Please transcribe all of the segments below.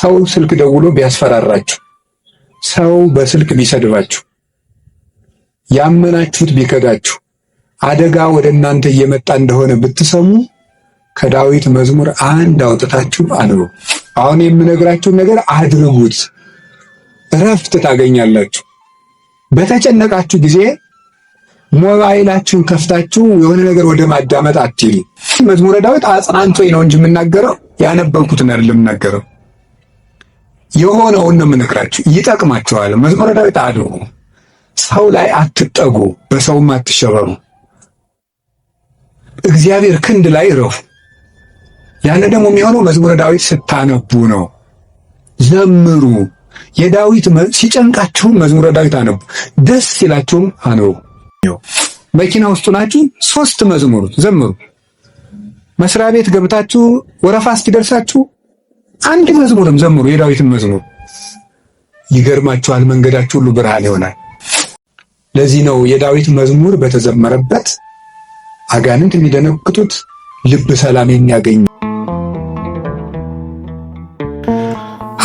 ሰው ስልክ ደውሎ ቢያስፈራራችሁ፣ ሰው በስልክ ቢሰድባችሁ፣ ያመናችሁት ቢከዳችሁ፣ አደጋ ወደ እናንተ እየመጣ እንደሆነ ብትሰሙ ከዳዊት መዝሙር አንድ አውጥታችሁ አንብቡ። አሁን የምነግራችሁን ነገር አድርጉት፣ እረፍት ታገኛላችሁ። በተጨነቃችሁ ጊዜ ሞባይላችሁን ከፍታችሁ የሆነ ነገር ወደ ማዳመጥ አትይሉ። መዝሙረ ዳዊት አጽናንቶኝ ነው እንጂ የምናገረው ያነበብኩትን አይደለም የምናገረው። የሆነውን ነው የምነግራችሁ፣ ይጠቅማችኋል። መዝሙረ ዳዊት አድርጉ። ሰው ላይ አትጠጉ፣ በሰውም አትሸበሩ። እግዚአብሔር ክንድ ላይ እረፉ። ያን ደግሞ የሚሆነው መዝሙረ ዳዊት ስታነቡ ነው። ዘምሩ። የዳዊት ሲጨንቃችሁም መዝሙረ ዳዊት አነቡ፣ ደስ ሲላችሁም አነቡ። መኪና ውስጥ ናችሁ 3 መዝሙር ዘምሩ። መስሪያ ቤት ገብታችሁ ወረፋ እስኪደርሳችሁ አንድ መዝሙርም ዘምሩ፣ የዳዊትን መዝሙር። ይገርማችኋል፣ መንገዳችሁ ሁሉ ብርሃን ይሆናል። ለዚህ ነው የዳዊት መዝሙር በተዘመረበት አጋንንት የሚደነግጡት፣ ልብ ሰላም የሚያገኝ።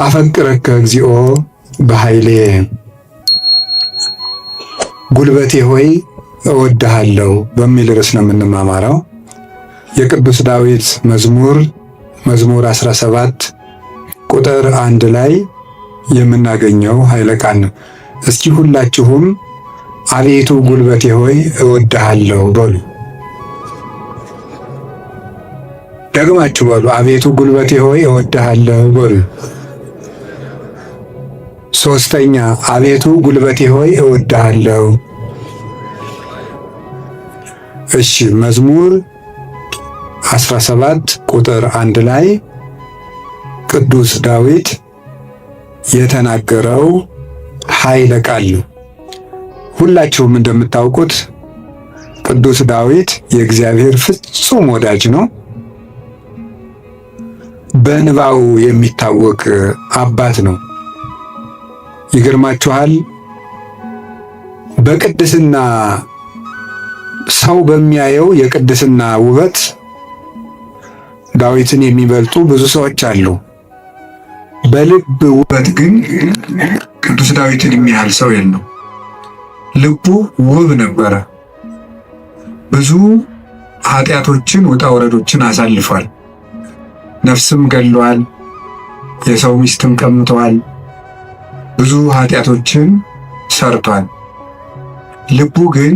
አፈቅረከ እግዚኦ በኃይሌ፣ ጉልበቴ ሆይ እወድሃለሁ በሚል ርዕስ ነው የምንማማረው። የቅዱስ ዳዊት መዝሙር 17 ቁጥር 1 ላይ የምናገኘው ኃይለ ቃል ነው። እስኪ ሁላችሁም አቤቱ ጉልበቴ ሆይ እወድሃለሁ በሉ። ደግማችሁ በሉ። አቤቱ ጉልበቴ ሆይ እወድሃለሁ በሉ። ሶስተኛ፣ አቤቱ ጉልበቴ ሆይ እወድሃለሁ። እሺ፣ መዝሙር 17 ቁጥር 1 ላይ ቅዱስ ዳዊት የተናገረው ኃይለ ቃል ነው። ሁላችሁም እንደምታውቁት ቅዱስ ዳዊት የእግዚአብሔር ፍጹም ወዳጅ ነው። በንባው የሚታወቅ አባት ነው። ይገርማችኋል፣ በቅድስና ሰው በሚያየው የቅድስና ውበት ዳዊትን የሚበልጡ ብዙ ሰዎች አሉ። በልብ ውበት ግን ቅዱስ ዳዊትን የሚያህል ሰው የለም። ልቡ ውብ ነበረ። ብዙ ኃጢአቶችን ውጣ ወረዶችን አሳልፏል። ነፍስም ገሏል። የሰው ሚስትም ቀምተዋል። ብዙ ኃጢአቶችን ሰርቷል። ልቡ ግን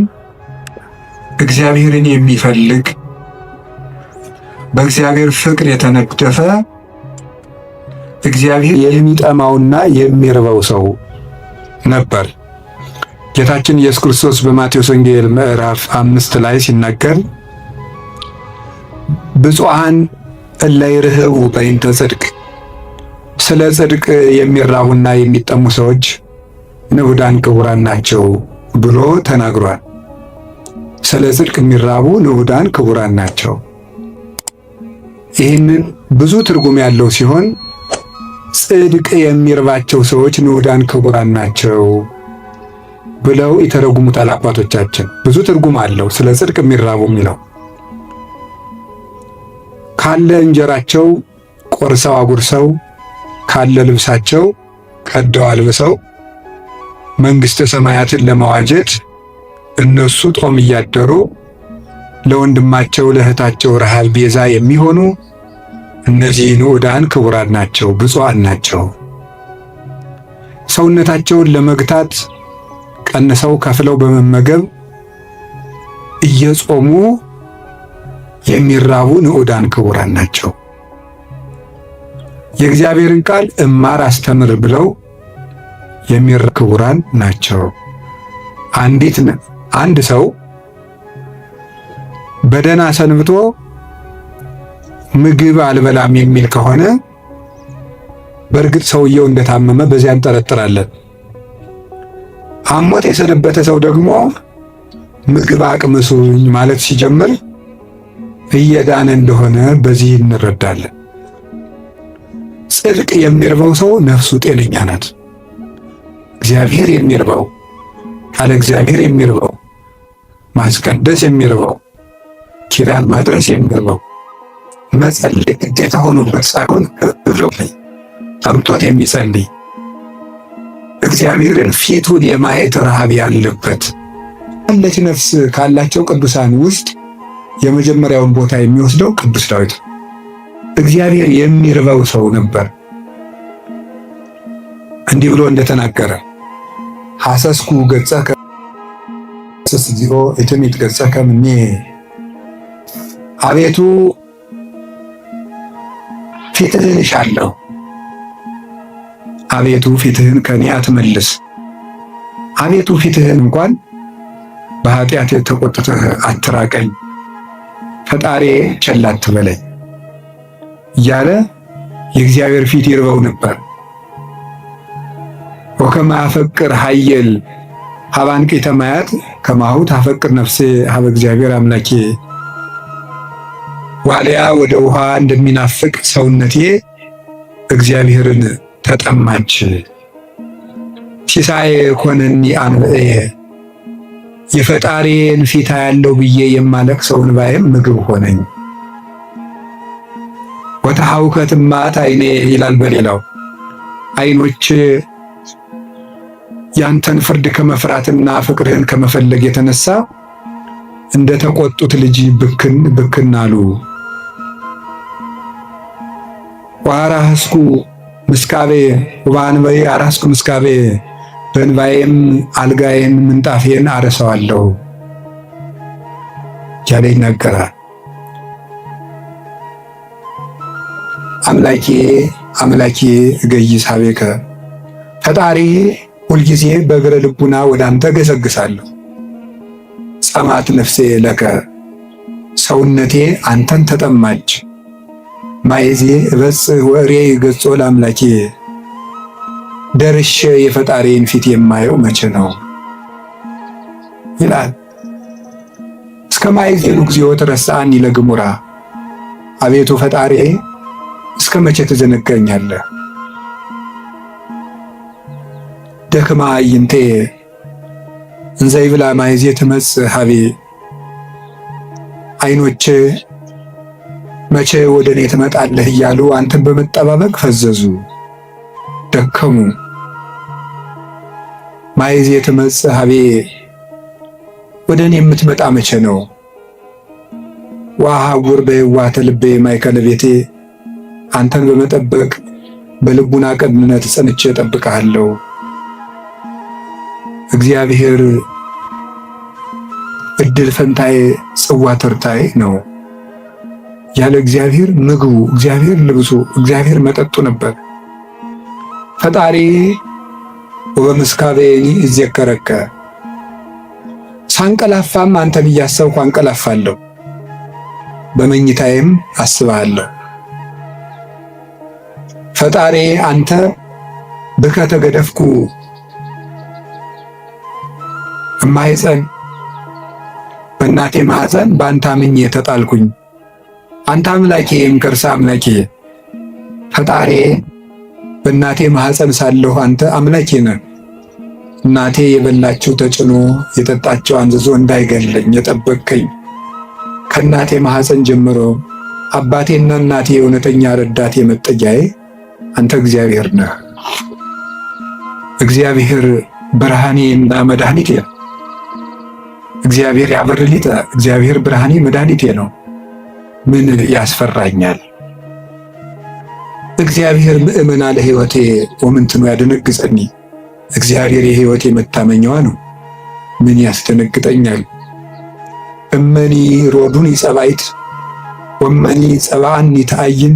እግዚአብሔርን የሚፈልግ በእግዚአብሔር ፍቅር የተነደፈ እግዚአብሔር የሚጠማውና የሚርበው ሰው ነበር። ጌታችን ኢየሱስ ክርስቶስ በማቴዎስ ወንጌል ምዕራፍ 5 ላይ ሲናገር ብፁዓን እለ ይርህቡ በእንተ ጽድቅ፣ ስለ ጽድቅ የሚራቡና የሚጠሙ ሰዎች ንዑዳን ክቡራን ናቸው ብሎ ተናግሯል። ስለ ጽድቅ የሚራቡ ንዑዳን ክቡራን ናቸው። ይህንን ብዙ ትርጉም ያለው ሲሆን ጽድቅ የሚርባቸው ሰዎች ንዑዳን ክቡራን ናቸው ብለው ይተረጉሙታል አባቶቻችን። ብዙ ትርጉም አለው ስለ ጽድቅ የሚራቡ የሚለው። ካለ እንጀራቸው ቆርሰው አጉርሰው፣ ካለ ልብሳቸው ቀደው አልብሰው መንግሥተ ሰማያትን ለመዋጀት እነሱ ጦም እያደሩ ለወንድማቸው ለእህታቸው ረሃብ ቤዛ የሚሆኑ እነዚህ ንዑዳን ክቡራን ናቸው፣ ብፁዓን ናቸው። ሰውነታቸውን ለመግታት ቀንሰው ከፍለው በመመገብ እየጾሙ የሚራቡ ንዑዳን ክቡራን ናቸው። የእግዚአብሔርን ቃል እማር አስተምር ብለው የሚራቡ ክቡራን ናቸው። አንድ ሰው በደህና ሰንብቶ ምግብ አልበላም የሚል ከሆነ በእርግጥ ሰውየው እንደታመመ በዚያ እንጠረጥራለን። አሞት የሰነበተ ሰው ደግሞ ምግብ አቅምሱኝ ማለት ሲጀምር እየዳነ እንደሆነ በዚህ እንረዳለን። ጽድቅ የሚርበው ሰው ነፍሱ ጤነኛ ናት። እግዚአብሔር የሚርበው፣ ቃለ እግዚአብሔር የሚርበው፣ ማስቀደስ የሚርበው፣ ኪዳን ማድረስ የሚርበው፣ መጸለይ ግዴታ ሆኖበት ሳይሆን ጠምቶት የሚጸልይ እግዚአብሔርን ፊቱን የማየት ረሃብ ያለበት ያለች ነፍስ ካላቸው ቅዱሳን ውስጥ የመጀመሪያውን ቦታ የሚወስደው ቅዱስ ዳዊት እግዚአብሔር የሚርበው ሰው ነበር። እንዲህ ብሎ እንደተናገረ ሐሰስኩ ገጸከ እግዚኦ እትሚት ገጸከ እምኔ፣ አቤቱ ፊትህን እሻለሁ፣ አቤቱ ፊትህን ከኔ አትመልስ፣ አቤቱ ፊትህን እንኳን በኃጢአት ተቆጥተህ አትራቀኝ፣ ፈጣሪ ቸል አትበለኝ እያለ የእግዚአብሔር ፊት ይርበው ነበር። ወከመ አፈቅር ኃየል ሀበ አንቂተ ማያት ከማሁ ታፈቅር ነፍሴ ሀበ እግዚአብሔር አምላኬ፣ ዋልያ ወደ ውሃ እንደሚናፍቅ ሰውነቴ እግዚአብሔርን ተጠማች። ሲሳዬ ኮነኒ አንብዕየ፣ የፈጣሪን ፊት ያለው ብዬ የማለቅሰው እንባዬም ምግብ ሆነኝ። ወተሐውከት እማት ዓይኔ ይላል በሌላው፣ ዓይኖች ያንተን ፍርድ ከመፍራትና ፍቅርህን ከመፈለግ የተነሳ እንደ ተቆጡት ልጅ ብክን ብክን አሉ። ወአራስኩ ምስካቤ ወበእንባዬ አራስኩ ምስካቤ፣ በእንባዬም አልጋዬን ምንጣፌን አረሰዋለሁ እያለ ይናገራል። አምላኬ አምላኬ እገይስ ኀቤከ፣ ፈጣሪ ሁልጊዜ በእግረ ልቡና ወደ አንተ ገሰግሳለሁ። ጸማት ነፍሴ ለከ፣ ሰውነቴ አንተን ተጠማች። ማይዜ እበጽሕ ወእሬይ ገጾ ለአምላኬ፣ ደርሼ የፈጣሪን ፊት የማየው መቼ ነው ይላል። እስከ ማይዜኑ እግዚኦ ትረሳኒ ለግሙራ፣ አቤቱ ፈጣሪ እስከ መቼ ትዘነጋኛለህ? ደክማ አይንቴ እንዘ ይብላ ማይዜ ትመጽእ ኀቤ፣ ዓይኖቼ መቼ ወደ እኔ ትመጣለህ እያሉ አንተን በመጠባበቅ ፈዘዙ ደከሙ። ማይዜ ትመጽእ ኀቤ፣ ወደ እኔ የምትመጣ መቼ ነው? ወአሐውር በየዋህተ ልቤ ማእከለ ቤቴ፣ አንተን በመጠበቅ በልቡና ቅንነት ጸንቼ እጠብቅሃለሁ። እግዚአብሔር እድል ፈንታዬ ጽዋ ተርታዬ ነው። ያለ እግዚአብሔር ምግቡ፣ እግዚአብሔር ልብሱ፣ እግዚአብሔር መጠጡ ነበር። ፈጣሪ ወበምስካቤኒ እዜከረከ፣ ሳንቀላፋም አንተን እያሰብኩ አንቀላፋለሁ፣ በመኝታዬም አስብሃለሁ። ፈጣሪ አንተ ብከ ተገደፍኩ እማይፀን፣ በእናቴ ማኅፀን በአንተ አምኜ ተጣልኩኝ። አንተ አምላኬ እምከርሰ አምላኬ፣ ፈጣሪ በእናቴ ማኅፀን ሳለሁ አንተ አምላኬ ነህ። እናቴ የበላችው ተጭኖ የጠጣችው አንዝዞ እንዳይገለኝ የጠበቅከኝ፣ ከእናቴ ማኅፀን ጀምሮ አባቴና እናቴ የእውነተኛ ረዳቴ መጠጊያዬ አንተ እግዚአብሔር ነህ። እግዚአብሔር ብርሃኔና መድኃኒቴ፣ እግዚአብሔር ያበርሊጠ፣ እግዚአብሔር ብርሃኔ መድኃኒቴ ነው። ምን ያስፈራኛል? እግዚአብሔር ምእመና ለሕይወቴ ወምንትኑ ያደነግጸኒ፣ እግዚአብሔር የሕይወቴ መታመኛዋ ነው። ምን ያስደነግጠኛል? እመኒ ሮዱኒ ጸባይት ወመኒ ጸባአኒ ተአይን፣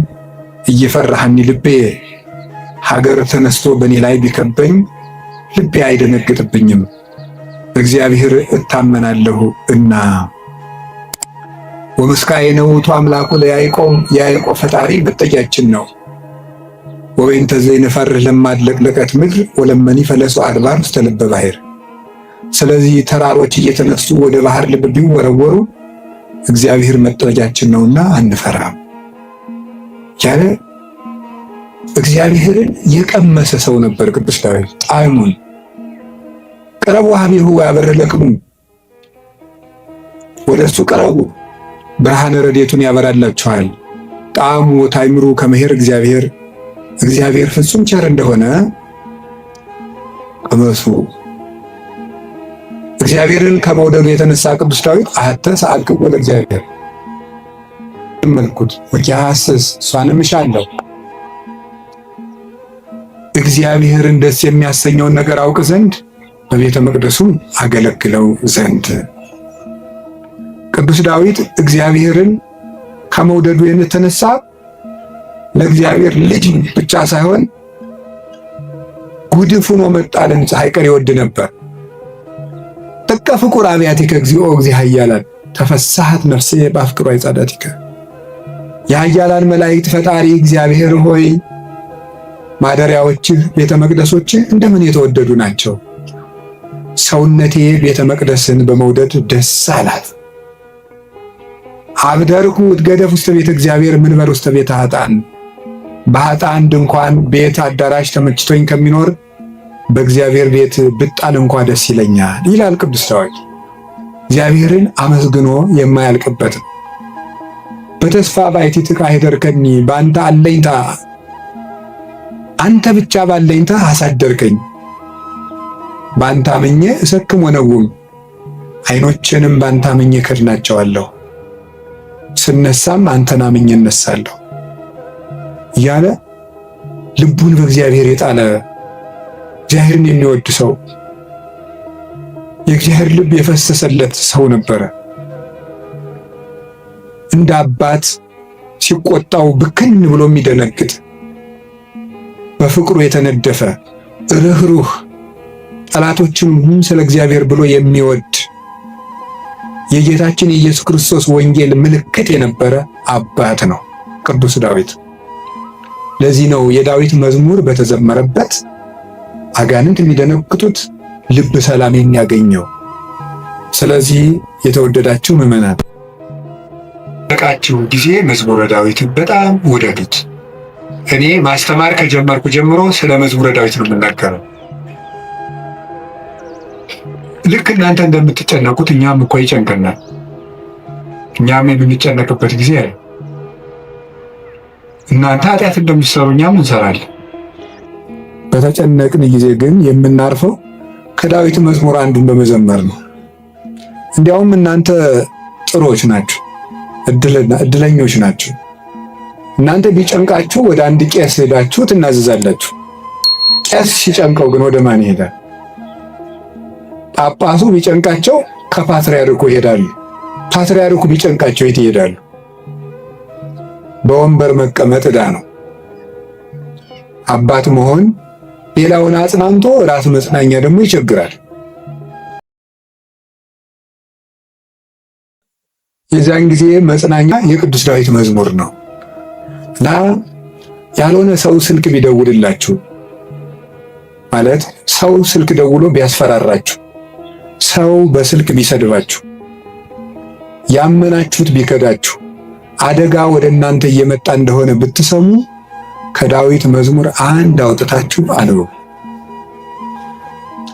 እየፈራሃኒ ልቤ፣ ሀገር ተነስቶ በእኔ ላይ ቢከበኝ ልቤ አይደነግጥብኝም፣ እግዚአብሔር እታመናለሁ እና። ወምስካየ ውእቱ አምላኩ ለያዕቆብ፣ የያዕቆብ ፈጣሪ መጠጊያችን ነው። ወበእንተ ዘይንፈርህ ለማድለቅለቀት ምድር ወለመኒ ፈለሱ አድባር ውስተ ልበ ባሕር። ስለዚህ ተራሮች እየተነሱ ወደ ባህር ልብ ቢወረወሩ እግዚአብሔር መጠጊያችን ነውና አንፈራም ያለ እግዚአብሔርን የቀመሰ ሰው ነበር ቅዱስ ዳዊት። ጣዕሙን ቅረቡ ሀቢሁ ያበረለክሙ፣ ወደ እሱ ቀረቡ ብርሃነ ረድኤቱን ያበራላችኋል። ጣዕሙ ታይምሩ ከመሄር እግዚአብሔር እግዚአብሔር ፍጹም ቸር እንደሆነ ቅመሱ። እግዚአብሔርን ከመውደዱ የተነሳ ቅዱስ ዳዊት አሐተ ሰአልክዎ ለእግዚአብሔር መልኩት ወኪያስስ እሷንም እሻለሁ። እግዚአብሔርን ደስ የሚያሰኘውን ነገር አውቅ ዘንድ በቤተ መቅደሱ አገለግለው ዘንድ። ቅዱስ ዳዊት እግዚአብሔርን ከመውደዱ የተነሳ ለእግዚአብሔር ልጅ ብቻ ሳይሆን ጉድፍ ሆኖ መጣልን ሳይቀር ይወድ ነበር። ጥቀ ፍቁር አብያቲከ እግዚኦ እግዚእ ኃያላን ተፈሳሐት ነፍሴ በአፍቅሮ ጸዳቲከ። የኃያላን መላእክት ፈጣሪ እግዚአብሔር ሆይ ማደሪያዎችህ ቤተ መቅደሶችህ እንደምን የተወደዱ ናቸው። ሰውነቴ ቤተ መቅደስን በመውደድ ደስ አላት። አብደርኩ እትገደፍ ውስተ ቤተ እግዚአብሔር ምንበር ውስተ ቤተ ኃጥአን። በኃጥአን ድንኳን ቤት አዳራሽ ተመችቶኝ ከሚኖር በእግዚአብሔር ቤት ብጣል እንኳ ደስ ይለኛል ይላል ቅዱስ ዳዊት። እግዚአብሔርን አመስግኖ የማያልቅበት በተስፋ ባሕቲትከ አኅደርከኒ፣ በአንተ አለኝታ አንተ ብቻ ባለኝታ አሳደርከኝ። በአንተ አምኜ እሰክም ወነውም፣ ዓይኖቼንም በአንተ አምኜ ከድናቸዋለሁ። ስነሳም አንተን አምኜ እነሳለሁ እያለ ልቡን በእግዚአብሔር የጣለ እግዚአብሔርን የሚወድ ሰው፣ የእግዚአብሔር ልብ የፈሰሰለት ሰው ነበረ። እንደ አባት ሲቆጣው ብክን ብሎ የሚደነግጥ በፍቅሩ የተነደፈ ርኅሩህ ጠላቶችን ስለ እግዚአብሔር ብሎ የሚወድ የጌታችን የኢየሱስ ክርስቶስ ወንጌል ምልክት የነበረ አባት ነው ቅዱስ ዳዊት። ለዚህ ነው የዳዊት መዝሙር በተዘመረበት አጋንንት የሚደነግጡት፣ ልብ ሰላም የሚያገኘው። ስለዚህ የተወደዳችሁ ምዕመናን በቃችሁ ጊዜ መዝሙረ ዳዊትን በጣም ውደዱት። እኔ ማስተማር ከጀመርኩ ጀምሮ ስለ መዝሙረ ዳዊት ነው የምናገረው። ልክ እናንተ እንደምትጨነቁት እኛም እኮ ይጨንቀናል። እኛም የምንጨነቅበት ጊዜ አለ። እናንተ ኃጢአት እንደምትሰሩ እኛም እንሰራለን። በተጨነቅን ጊዜ ግን የምናርፈው ከዳዊት መዝሙር አንዱን በመዘመር ነው። እንዲያውም እናንተ ጥሮች ናችሁ፣ እድለኞች ናችሁ። እናንተ ቢጨንቃችሁ ወደ አንድ ቄስ ሄዳችሁ ትናዘዛላችሁ። ቄስ ሲጨንቀው ግን ወደ ማን ይሄዳል? ጳጳሱ ቢጨንቃቸው ከፓትርያርኩ ይሄዳሉ። ፓትርያርኩ ቢጨንቃቸው የት ይሄዳሉ? በወንበር መቀመጥ ዕዳ ነው። አባት መሆን ሌላውን አጽናንቶ ራስ መጽናኛ ደግሞ ይቸግራል። የዚያን ጊዜ መጽናኛ የቅዱስ ዳዊት መዝሙር ነው እና ያልሆነ ሰው ስልክ ቢደውልላችሁ ማለት ሰው ስልክ ደውሎ ቢያስፈራራችሁ፣ ሰው በስልክ ቢሰድባችሁ፣ ያመናችሁት ቢከዳችሁ፣ አደጋ ወደ እናንተ እየመጣ እንደሆነ ብትሰሙ ከዳዊት መዝሙር አንድ አውጥታችሁ አንብቡ።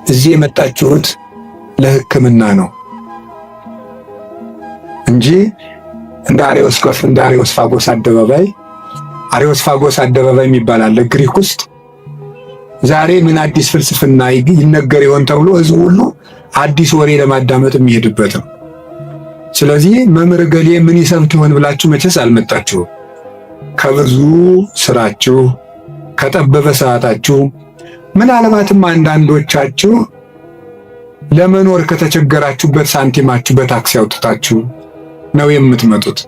እዚህ የመጣችሁት ለሕክምና ነው እንጂ እንደ አሪዮስፋጎስ አደባባይ የሚባል አለ ግሪክ ውስጥ። ዛሬ ምን አዲስ ፍልስፍና ይነገር ይሆን ተብሎ ህዝቡ ሁሉ አዲስ ወሬ ለማዳመጥ የሚሄድበት ነው። ስለዚህ መምህር ገሌ ምን ይሰብክ ይሆን ብላችሁ መቼስ አልመጣችሁም። ከብዙ ስራችሁ ከጠበበ ሰዓታችሁ ምናልባትም አንዳንዶቻችሁ ለመኖር ከተቸገራችሁበት ሳንቲማችሁ በታክሲ አውጥታችሁ ነው የምትመጡት።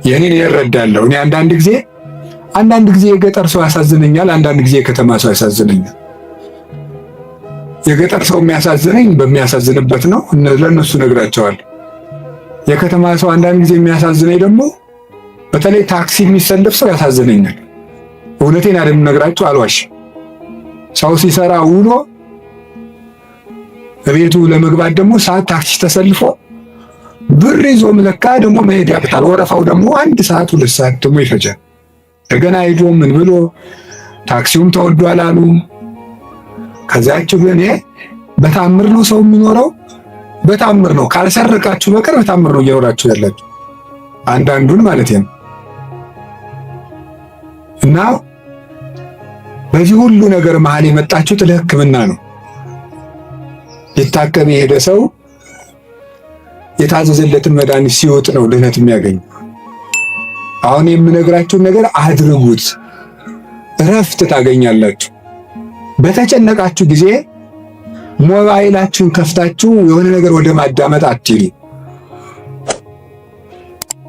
ይህንን እረዳለሁ። እኔ አንዳንድ ጊዜ የገጠር ሰው ያሳዝነኛል፣ አንዳንድ ጊዜ የከተማ ሰው ያሳዝነኛል። የገጠር ሰው የሚያሳዝነኝ በሚያሳዝንበት ነው፣ ለእነሱ ነግራቸዋለሁ። የከተማ ሰው አንዳንድ ጊዜ የሚያሳዝነኝ ደግሞ በተለይ ታክሲ የሚሰለፍ ሰው ያሳዝነኛል። እውነቴን አይደል ነግራችሁ፣ አልዋሽ። ሰው ሲሰራ ውሎ በቤቱ ለመግባት ደግሞ ሰዓት ታክሲ ተሰልፎ ብር ይዞ መለካ ደግሞ መሄድ ያቅታል። ወረፋው ደግሞ 1 ሰዓት 2 ሰዓት ደግሞ ይፈጃል። እንደገና ሄዶ ምን ብሎ ታክሲውም ተወዷል አሉ። ከዛችሁ ግን በታምር ነው ሰው የሚኖረው፣ በታምር ነው። ካልሰረቃችሁ በቀር በታምር ነው እየኖራችሁ ያላችሁ፣ አንዳንዱን ማለት ነው። እና በዚህ ሁሉ ነገር መሃል የመጣችሁት ለሕክምና ነው። ሊታከም የሄደ ሰው የታዘዘለትን መድኃኒት ሲወጥ ነው ድህነት የሚያገኝ። አሁን የምነግራችሁን ነገር አድርጉት፣ እረፍት ታገኛላችሁ። በተጨነቃችሁ ጊዜ ሞባይላችሁን ከፍታችሁ የሆነ ነገር ወደ ማዳመጥ አትይሉ።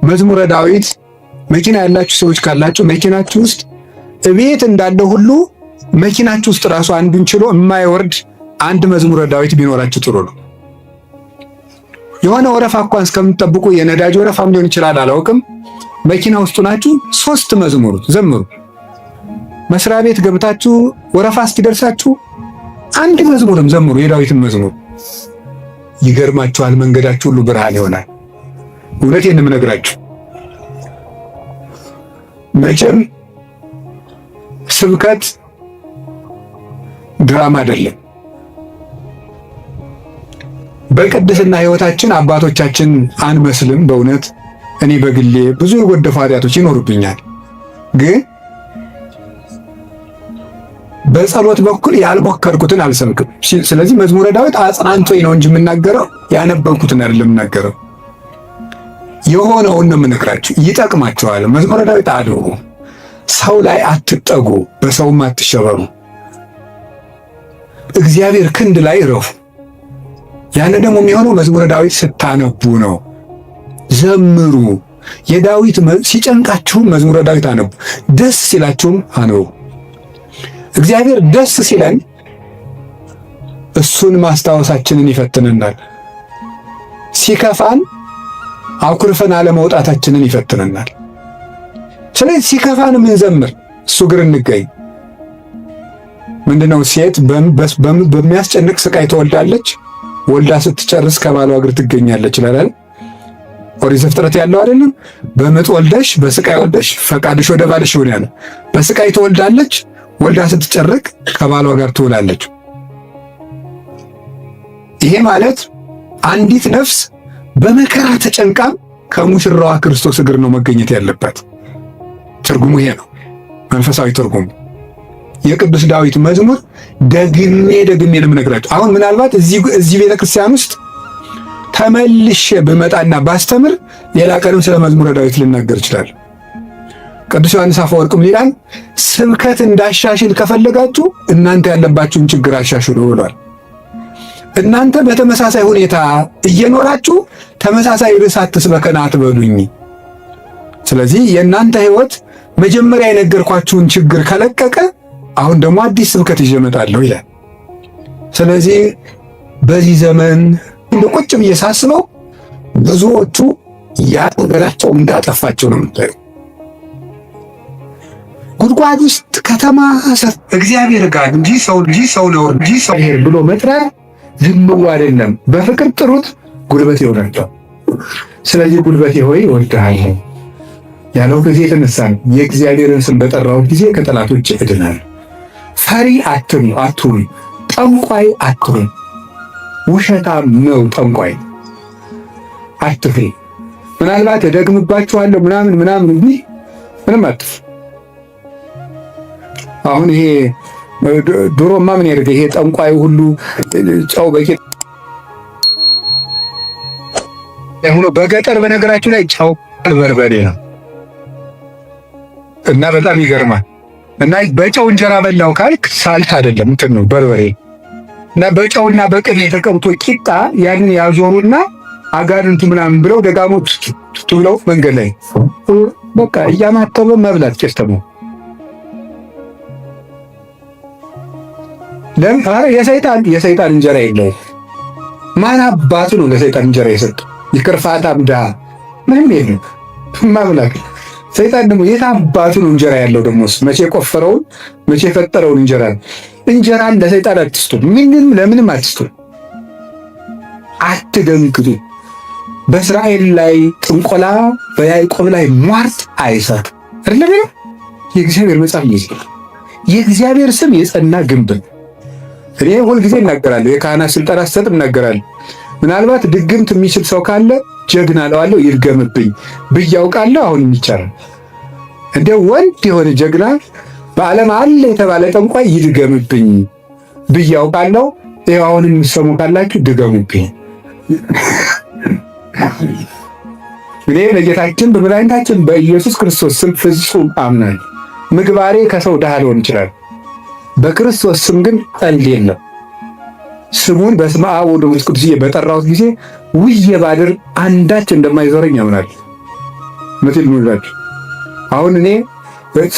መዝሙረ ዳዊት መኪና ያላችሁ ሰዎች ካላችሁ መኪናችሁ ውስጥ እቤት እንዳለው ሁሉ መኪናችሁ ውስጥ ራሱ አንዱን ችሎ የማይወርድ አንድ መዝሙረ ዳዊት ቢኖራችሁ ጥሩ ነው። የሆነ ወረፋ እንኳን እስከምትጠብቁ የነዳጅ ወረፋም ሊሆን ይችላል አላውቅም። መኪና ውስጥ ናችሁ 3 መዝሙር ዘምሩ። መስሪያ ቤት ገብታችሁ ወረፋ እስኪደርሳችሁ አንድ መዝሙርም ዘምሩ፣ የዳዊትን መዝሙር። ይገርማችኋል፣ መንገዳችሁ ሁሉ ብርሃን ይሆናል። እውነቴን ነው የምነግራችሁ። መቼም ስብከት ድራማ አይደለም። በቅድስና ሕይወታችን አባቶቻችን አንመስልም። በእውነት እኔ በግሌ ብዙ የጎደፉ ኃጢአቶች ይኖሩብኛል። ግን በጸሎት በኩል ያልሞከርኩትን አልሰብክም። ስለዚህ መዝሙረ ዳዊት አጽናንቶኝ ነው እንጂ የምናገረው ያነበብኩትን አይደለም የምናገረው። የሆነውን ነው የምነግራችሁ። ይጠቅማችኋል። መዝሙረ ዳዊት አድርጉ። ሰው ላይ አትጠጉ፣ በሰውም አትሸበሩ። እግዚአብሔር ክንድ ላይ እረፉ። ያን ደግሞ የሚሆነው መዝሙረ ዳዊት ስታነቡ ነው። ዘምሩ። የዳዊት ሲጨንቃችሁም መዝሙረ ዳዊት አነቡ፣ ደስ ሲላችሁም አነቡ። እግዚአብሔር ደስ ሲለን እሱን ማስታወሳችንን ይፈትነናል። ሲከፋን አኩርፈን አለመውጣታችንን ይፈትነናል። ስለዚህ ሲከፋን ምን ዘምር? እሱ ግር እንገኝ። ምንድነው? ሴት በሚያስጨንቅ ስቃይ ትወልዳለች፣ ወልዳ ስትጨርስ ከባሏ እግር ትገኛለች ይላል ኦሪት ዘፍጥረት ያለው አይደለም? በምጥ ወልደሽ በስቃይ ወልደሽ ፈቃድሽ ወደ ባልሽ ይሆን ያለ። በስቃይ ትወልዳለች፣ ወልዳ ስትጨርቅ ከባሏ ጋር ትውላለች። ይሄ ማለት አንዲት ነፍስ በመከራ ተጨንቃም ከሙሽራዋ ክርስቶስ እግር ነው መገኘት ያለባት። ትርጉሙ ይሄ ነው፣ መንፈሳዊ ትርጉሙ። የቅዱስ ዳዊት መዝሙር ደግሜ ነው የምነግራችሁ። አሁን ምናልባት እዚህ ቤተክርስቲያን ውስጥ ተመልሼ ብመጣና ባስተምር ሌላ ቀንም ስለ መዝሙረ ዳዊት ልናገር ይችላል። ቅዱስ ዮሐንስ አፈወርቅም ይላል ስብከት እንዳሻሽል ከፈለጋችሁ እናንተ ያለባችሁን ችግር አሻሽሉ ብሏል። እናንተ በተመሳሳይ ሁኔታ እየኖራችሁ ተመሳሳይ ርዕስ አትስበከን አትበሉኝ። ስለዚህ የእናንተ ሕይወት መጀመሪያ የነገርኳችሁን ችግር ከለቀቀ አሁን ደግሞ አዲስ ስብከት ይዤ እመጣለሁ ይላል። ስለዚህ በዚህ ዘመን እንደ ቁጭ ብዬ ሳስበው ብዙዎቹ ያጠገራቸው እንዳጠፋቸው ነው የምታየው። ጉድጓድ ውስጥ ከተማ እግዚአብሔር ጋር እንጂ ሰው ነው እንጂ ሰው ብሎ መጥራት ዝም ብሎ አይደለም። በፍቅር ጥሩት፣ ጉልበቴ ይሆናል። ስለዚህ ጉልበቴ ሆይ እወድሃለሁ ያለው ከዚህ የተነሳ የእግዚአብሔርን ስም በጠራሁት ጊዜ ከጠላቶች እድናለሁ። ፈሪ አትሁኑ፣ ጠንቋይ አትሁኑ። ውሸታም ነው ጠንቋይ፣ አትፍሪ። ምናልባት እደግምባችኋለሁ ምናምን ምንም አትፍሪ። አሁን ይሄ ድሮማ ምን ያደርግ ይሄ ጠንቋይ ሁሉ ጨው በቂጥ ሆኖ በገጠር በነገራችሁ ላይ ጨው በርበሬ ነው እና በጣም ይገርማል። እና በጨው እንጀራ በላው ካልክ ሳልት አይደለም እንትን ነው በርበሬ እና በጨውና በቅቤ ተቀምጦ ቂጣ ያንን ያዞሩና አጋንንቱ ምናምን ብለው ደጋሞች ብለው መንገድ ላይ በቃ እያማተበ መብላት ቄስተሙ ለምን የሰይጣን እንጀራ የለውም። ማን አባቱ ነው ለሰይጣን እንጀራ የሰጠው? ይቅርፋታም ድሃ ምንም የለም ማምላክ። ሰይጣን ደግሞ የት አባቱ ነው እንጀራ ያለው? ደግሞ መቼ ቆፈረውን መቼ የፈጠረውን እንጀራን ለሰይጣን አትስጡ። ምንም ለምንም አትስጡ። አትደንግጡ። በእስራኤል ላይ ጥንቆላ በያዕቆብ ላይ ሟርት አይሰጥ አይደለም። የእግዚአብሔር መጽሐፍ ይዘው የእግዚአብሔር ስም የጸና ግንብ። እኔ ሁልጊዜ እናገራለሁ፣ የካህናት ስልጠና ስሰጥ እናገራለሁ። ምናልባት ድግምት የሚችል ሰው ካለ ጀግና ለዋለሁ ይድገምብኝ ብዬ አውቃለሁ። አሁንም ይቻላል። እንደ ወንድ የሆነ ጀግና በዓለም አለ የተባለ ጠንቋይ ይድገምብኝ ብዬ አውቃለሁ። ይኸው አሁን የምትሰሙ ካላችሁ ድገሙብኝ። እኔ በጌታችን በመድኃኒታችን በኢየሱስ ክርስቶስ ስም ፍጹም አምናለሁ። ምግባሬ ከሰው ድሃ ሊሆን ይችላል። በክርስቶስ ስም ግን ቀልድ የለም። ስሙን በስመ አብ ወወልድ ወመንፈስ ቅዱስ በጠራሁት ጊዜ ውዬ ባድር አንዳች እንደማይዞረኝ ያምናል። ምትል ሙላችሁ አሁን እኔ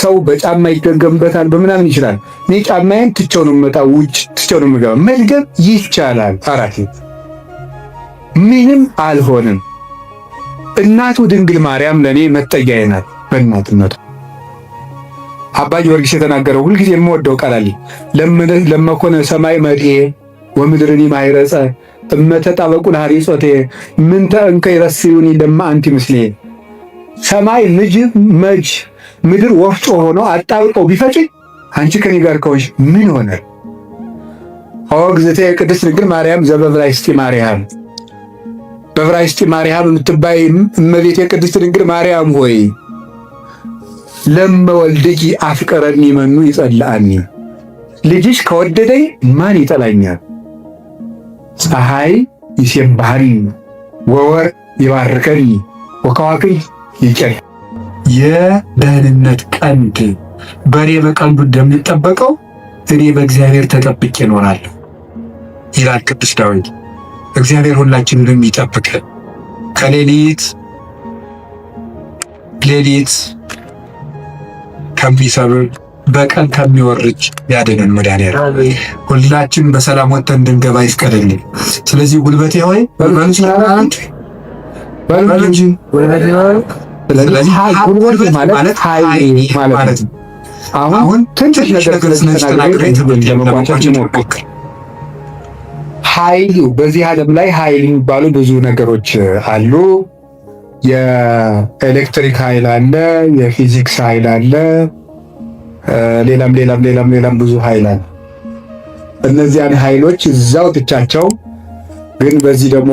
ሰው በጫማ ይደገምበታል በምናምን ይችላል። እኔ ጫማዬን ትቼው ነው የምመጣው፣ ውጭ ትቼው ነው የምገባው። መድገም ይቻላል። አራቴ ምንም አልሆንም። እናቱ ድንግል ማርያም ለእኔ መጠጊያዬ ናት። በእናትነቱ አባ ጊዮርጊስ የተናገረው ሁልጊዜ የምወደው ቃል አለ። ለመኮነ ሰማይ መድኤ ወምድርኒ ማይረጸ እመተጣበቁ ለሐሪጾቴ ምንተ እንከ ይረስዩኒ ለማ አንቲ ምስሌ። ሰማይ መጅ ምድር ወፍጮ ሆኖ አጣብቀው ቢፈጭኝ አንቺ ከኔ ጋር ከሆንሽ ምን ሆነ? ኦግዝቴ ቅድስት ድንግል ማርያም ዘበዕብራይስጢ ማርያም፣ በዕብራይስጢ ማርያም የምትባይ እመቤቴ ቅድስት ድንግል ማርያም ሆይ ለመወልድኪ አፍቀረኒ መኑ ይጸልአኒ። ልጅሽ ከወደደኝ ማን ይጠላኛል? ፀሐይ ይሴብሐኒ ወወር ይባርከኒ ወከዋክብት ይጨር። የደህንነት ቀንድ በሬ በቀንዱ እንደሚጠበቀው እኔ በእግዚአብሔር ተጠብቄ እኖራለሁ ይላል ቅዱስ ዳዊት። እግዚአብሔር ሁላችንንም ይጠብቀን ከሌሊት ከሚሰብር በቀን ከሚወርጅ ያድነን መድኃኒዓለም። ሁላችን በሰላም ወጥተን እንድንገባ ይፍቀድልን። ስለዚህ ጉልበቴ ሆይ ጉልበት ማለት ኃይል ማለት ነው። አሁን ትንሽ ነገር ኃይሉ በዚህ ዓለም ላይ ኃይል የሚባሉ ብዙ ነገሮች አሉ። የኤሌክትሪክ ኃይል አለ፣ የፊዚክስ ኃይል አለ፣ ሌላም ብዙ ኃይል አለ። እነዚያን ኃይሎች እዛው ትቻቸው ግን በዚህ ደግሞ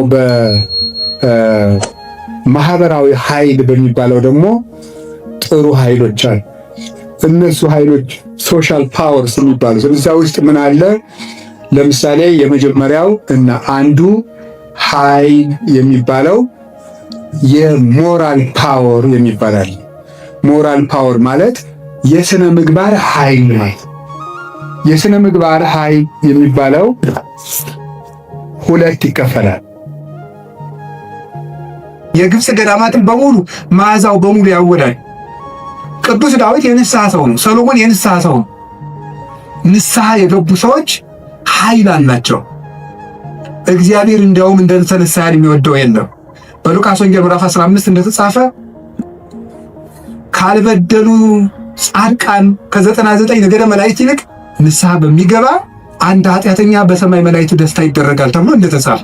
በማህበራዊ ኃይል በሚባለው ደግሞ ጥሩ ኃይሎች አሉ። እነሱ ኃይሎች ሶሻል ፓወርስ የሚባሉት እዛ ውስጥ ምን አለ? ለምሳሌ የመጀመሪያው እና አንዱ ኃይል የሚባለው የሞራል ፓወር የሚባላል። ሞራል ፓወር ማለት የሥነ ምግባር ኃይል ማለት። የሥነ ምግባር ኃይል የሚባለው ሁለት ይከፈላል። የግብፅ ገዳማትን በሙሉ መዓዛው በሙሉ ያወዳል። ቅዱስ ዳዊት የንስሐ ሰው ነው። ሰሎሞን የንስሐ ሰው ነው። ንስሐ የገቡ ሰዎች ኃይል አላቸው። እግዚአብሔር እንዲያውም እንደንተ ንስሐን የሚወደው የለም። በሉቃስ ወንጌል ምዕራፍ 15 እንደተጻፈ ካልበደሉ ጻድቃን ከ99 ነገደ መላእክት ይልቅ ንስሐ በሚገባ አንድ ኃጢአተኛ በሰማይ መላእክት ደስታ ይደረጋል ተብሎ እንደተጻፈ፣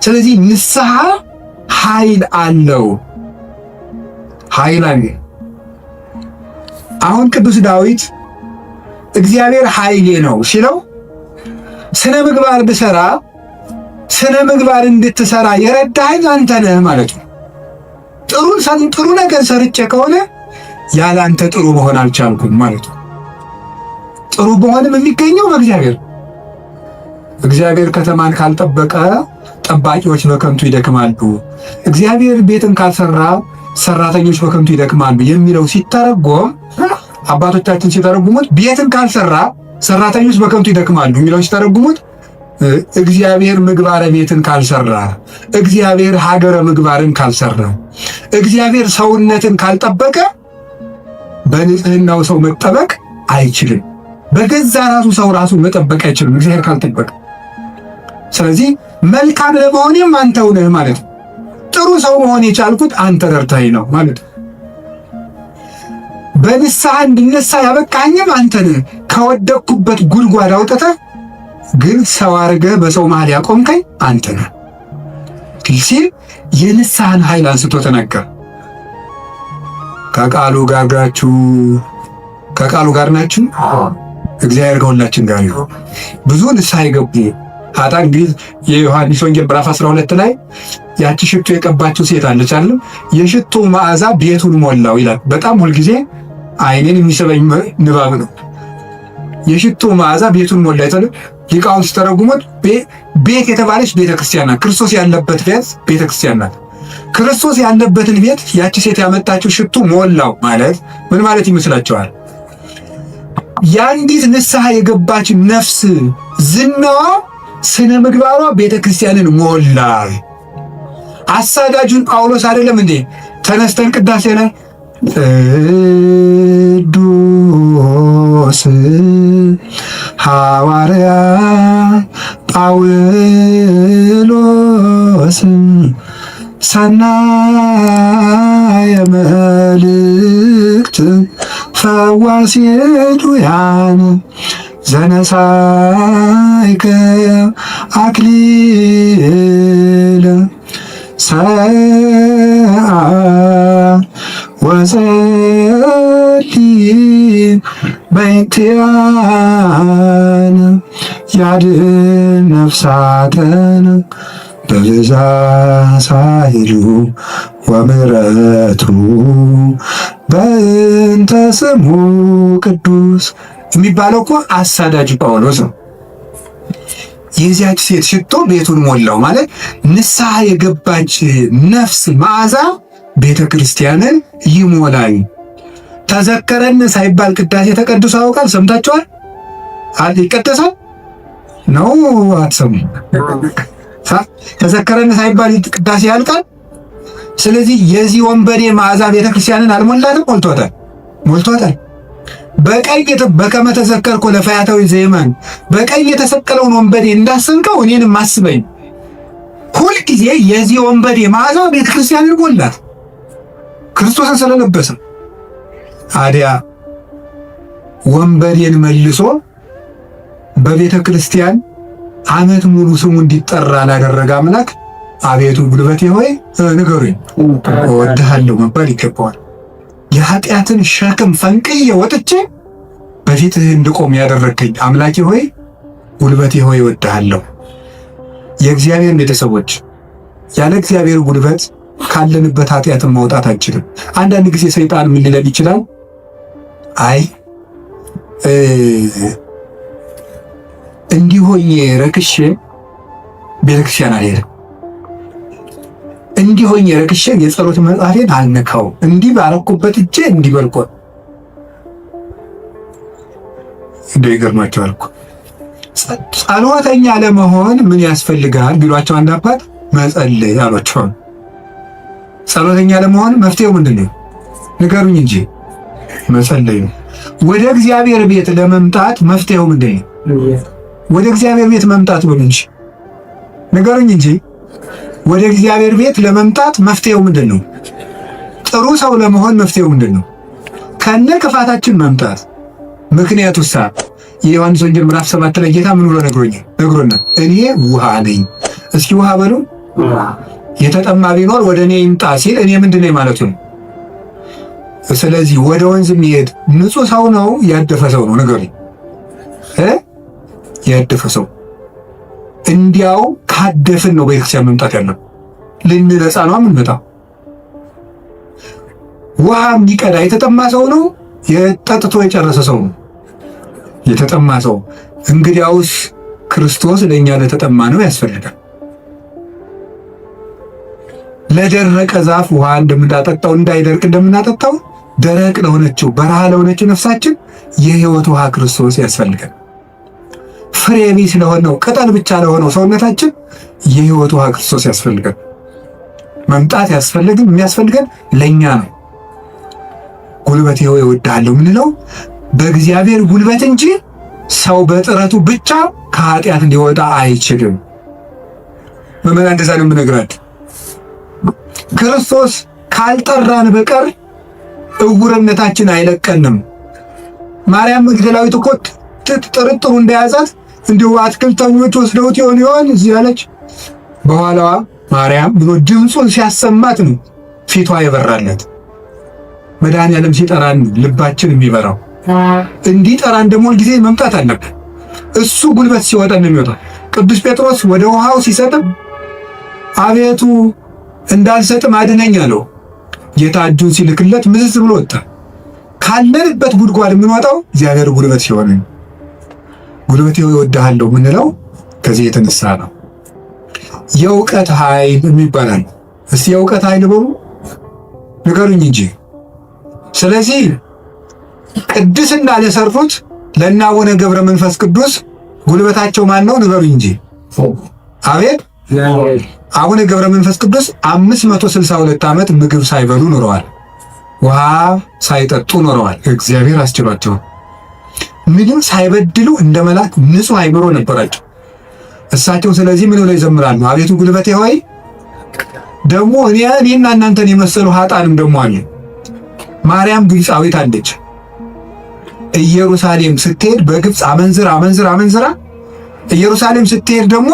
ስለዚህ ንስሐ ኃይል አለው። ኃይል አለ። አሁን ቅዱስ ዳዊት እግዚአብሔር ኃይሌ ነው ሲለው ስነ ምግባር ብሰራ ስነ ምግባር እንድትሰራ የረዳኸኝ አንተ ነህ ማለት ነው። ጥሩ ነገር ሰርቼ ከሆነ ያለ አንተ ጥሩ መሆን አልቻልኩም ማለት ነው። ጥሩ መሆንም የሚገኘው በእግዚአብሔር። እግዚአብሔር ከተማን ካልጠበቀ ጠባቂዎች በከንቱ ይደክማሉ፣ እግዚአብሔር ቤትን ካልሰራ ሰራተኞች በከንቱ ይደክማሉ የሚለው ሲተረጎም አባቶቻችን ሲተረጉሙት ቤትን ካልሰራ ሰራተኞች በከንቱ ይደክማሉ የሚለው ሲተረጉሙት እግዚአብሔር ምግባረ ቤትን ካልሰራ፣ እግዚአብሔር ሀገረ ምግባርን ካልሰራ፣ እግዚአብሔር ሰውነትን ካልጠበቀ በንጽህናው ሰው መጠበቅ አይችልም። በገዛ ራሱ ሰው ራሱን መጠበቅ አይችልም እግዚአብሔር ካልጠበቀ። ስለዚህ መልካም ለመሆኔም አንተው ነህ ማለት ነው። ጥሩ ሰው መሆን የቻልኩት አንተ ረድተኸኝ ነው ማለት ነው። በንስሐ እንድነሳ ያበቃኝም አንተ ነህ። ከወደቅኩበት ጉድጓድ አውጥተህ ግን ሰው አድርገህ በሰው መሃል ያቆምከኝ አንተ ነህ ሲል የንስሐን ኃይል አንስቶ ተናገረ። ከቃሉ ጋር ናችሁ። እግዚአብሔር ከሁላችን ጋር ይሁን። ብዙ ንስሐ የገቡ ኃጥአን እንግዲህ የዮሐንስ ወንጌል ምዕራፍ 12 ላይ ያቺ ሽቱ የቀባችው ሴት አለች አይደል? የሽቱ መዓዛ ቤቱን ሞላው ይላል። በጣም ሁልጊዜ ዓይኔን የሚስበኝ ንባብ ነው። የሽቶ መዓዛ ቤቱን ሞላ ይተል ሊቃውንት ሲተረጉሙት ቤት የተባለች ቤተክርስቲያን ናት። ክርስቶስ ያለበት ቤት ቤተክርስቲያን ናት። ክርስቶስ ያለበትን ቤት ያቺ ሴት ያመጣችው ሽቱ ሞላው ማለት ምን ማለት ይመስላችኋል? የአንዲት ንስሐ የገባች ነፍስ ዝናዋ፣ ስነ ምግባሯ ቤተክርስቲያንን ሞላ። አሳዳጁን ጳውሎስ አይደለም እንዴ ተነስተን ቅዳሴ ላይ ቅዱስ ሐዋርያ ጳውሎስ ሰናየ መልእክት ፈዋሲ ዱያን ዘነሳይከ አክሊለ ሰአ ወዘሊ በእንቲአነ ያድኅን ነፍሳተነ በብዛ ሳይሉ ወምሕረቱ በእንተ ስሙ ቅዱስ የሚባለው እኮ አሳዳጅ ጳውሎስ ነው። የዚያች ሴት ሽቶ ቤቱን ሞላው ማለት ንስሐ የገባች ነፍስ መዓዛ ቤተ ክርስቲያንን ይሞላል። ተዘከረን ሳይባል ቅዳሴ ተቀድሶ ያውቃል? ሰምታችኋል? ይቀደሳል ነው አትሰሙ? ተዘከረን ሳይባል ቅዳሴ ያልቃል። ስለዚህ የዚህ ወንበዴ መዓዛ ቤተ ክርስቲያንን አልሞላትም? ሞልቷታል። በቀኝ በከመ ተዘከርኮ ለፈያታዊ ዘየማን በቀኝ የተሰቀለውን ወንበዴ እንዳሰንከው እኔንም አስበኝ። ሁልጊዜ የዚህ ወንበዴ መዓዛ ቤተ ክርስቲያንን ሞላት፣ ክርስቶስን ስለለበሰ። አዲያ ወንበዴን መልሶ በቤተ ክርስቲያን ዓመት ሙሉ ስሙ እንዲጠራ ላደረገ አምላክ አቤቱ ጉልበቴ ሆይ ንገሩኝ እወድሃለሁ መባል ይገባዋል። የኃጢአትን ሸክም ፈንቅዬ ወጥቼ በፊትህ እንድቆም ያደረግከኝ አምላኬ ሆይ ጉልበቴ ሆይ እወድሃለሁ። የእግዚአብሔር ቤተሰቦች ያለ እግዚአብሔር ጉልበት ካለንበት ኃጢአትን ማውጣት አንችልም። አንዳንድ ጊዜ ሰይጣን ምን ሊለን ይችላል? አይ እንዲህ ሆኜ ረክሼ ቤተክርስቲያን አልሄድም፣ እንዲህ ሆኜ ረክሼ የጸሎት መጽሐፌን አልነካው፣ እንዲህ ባረኩበት እጄ እንዲህ በልቆ እንደው ይገርማቸዋል እኮ። ጸሎተኛ ለመሆን ምን ያስፈልጋል ቢሏቸው አንድ አባት መጸለይ አሏቸው። ጸሎተኛ ለመሆን መፍትሄው ምንድን ነው? ንገሩኝ እንጂ መጸለይ ነው። ወደ እግዚአብሔር ቤት ለመምጣት መፍትሄው ምንድን ነው? ወደ እግዚአብሔር ቤት መምጣት ብሎ እንጂ ንገሩኝ እንጂ ወደ እግዚአብሔር ቤት ለመምጣት መፍትሄው ምንድን ነው? ጥሩ ሰው ለመሆን መፍትሄው ምንድን ነው? ከነ ክፋታችን መምጣት። ምክንያቱሳ የዮሐንስ ወንጌል ምዕራፍ 7 ላይ ጌታ ምን ብሎ ነግሮናል? እኔ ውሃ ነኝ። እስኪ ውሃ በሉ። የተጠማ ቢኖር ወደ እኔ ይምጣ ሲል እኔ ምንድን ነኝ ማለቱ ነው። ስለዚህ ወደ ወንዝ የሚሄድ ንጹህ ሰው ነው ያደፈ ሰው ነው? ንገሩኝ። ያደፈ ሰው እንዲያው ካደፍን ነው ቤተክርስቲያን መምጣት ያለው። ልንነጻ ነው የምንመጣው። ውሃ የሚቀዳ የተጠማ ሰው ነው? የጠጥቶ የጨረሰ ሰው ነው? የተጠማ ሰው። እንግዲያውስ ክርስቶስ ለእኛ ለተጠማ ነው ያስፈልጋል። ለደረቀ ዛፍ ውሃ እንደምናጠጣው እንዳይደርቅ እንደምናጠጣው ደረቅ ለሆነችው በረሃ ለሆነችው ነፍሳችን የሕይወት ውሃ ክርስቶስ ያስፈልጋል። ፍሬ ቢስ ለሆነው ቅጠል ብቻ ለሆነው ሰውነታችን የሕይወት ውሃ ክርስቶስ ያስፈልጋል። መምጣት የሚያስፈልገን ለእኛ ነው። ጉልበቴ ሆይ እወድሃለሁ የምንለው በእግዚአብሔር ጉልበት እንጂ ሰው በጥረቱ ብቻ ከኃጢአት ሊወጣ አይችልም። ምዕመናን እንደዛ ነው የምነግራችሁ። ክርስቶስ ካልጠራን በቀር እውርነታችን አይለቀንም። ማርያም መግደላዊት እኮ ጥርጥሩ እንደያዛት እንዲሁ አትክልተኞች ወስደውት ይሆን እዚህ ያለች፣ በኋላዋ ማርያም ብሎ ድምፁን ሲያሰማት ነው ፊቷ የበራለት። መድኃኒዓለም ሲጠራን ልባችን የሚበራው እንዲጠራን ደግሞ ጊዜ መምጣት አለብን። እሱ ጉልበት ሲወጣን ነው የሚወጣው። ቅዱስ ጴጥሮስ ወደ ውሃው ሲሰጥም አቤቱ እንዳልሰጥም አድነኝ አለው። ጌታ እጁን ሲልክለት ምዝዝ ብሎ ወጣ። ካለንበት ጉድጓድ የምንወጣው እግዚአብሔር ጉልበት ሲሆን፣ ጉልበቴ እወድሃለሁ የምንለው ከዚህ የተነሳ ነው። የእውቀት ኃይል የሚባላል። እስቲ የእውቀት ኃይል በሉ ንገሩኝ እንጂ። ስለዚህ ቅድስና ለሰሩት ለእነ አቡነ ገብረ መንፈስ ቅዱስ ጉልበታቸው ማን ነው? ንገሩኝ እንጂ። አቤት አቡነ ገብረ መንፈስ ቅዱስ 562 ዓመት ምግብ ሳይበሉ ኖረዋል። ውሃ ሳይጠጡ ኖረዋል። እግዚአብሔር አስችሏቸው ምንም ሳይበድሉ እንደ መልአክ ንጹሕ አይምሮ ነበራቸው እሳቸው። ስለዚህ ምን ብለው ይዘምራሉ? አቤቱ ጉልበቴ ሆይ። ደግሞ እኔና እናንተን የመሰሉ ኃጣንም ደግሞ አሉ። ማርያም ግብፃዊት አለች። ኢየሩሳሌም ስትሄድ በግብፅ አመንዝራ ኢየሩሳሌም ስትሄድ ደግሞ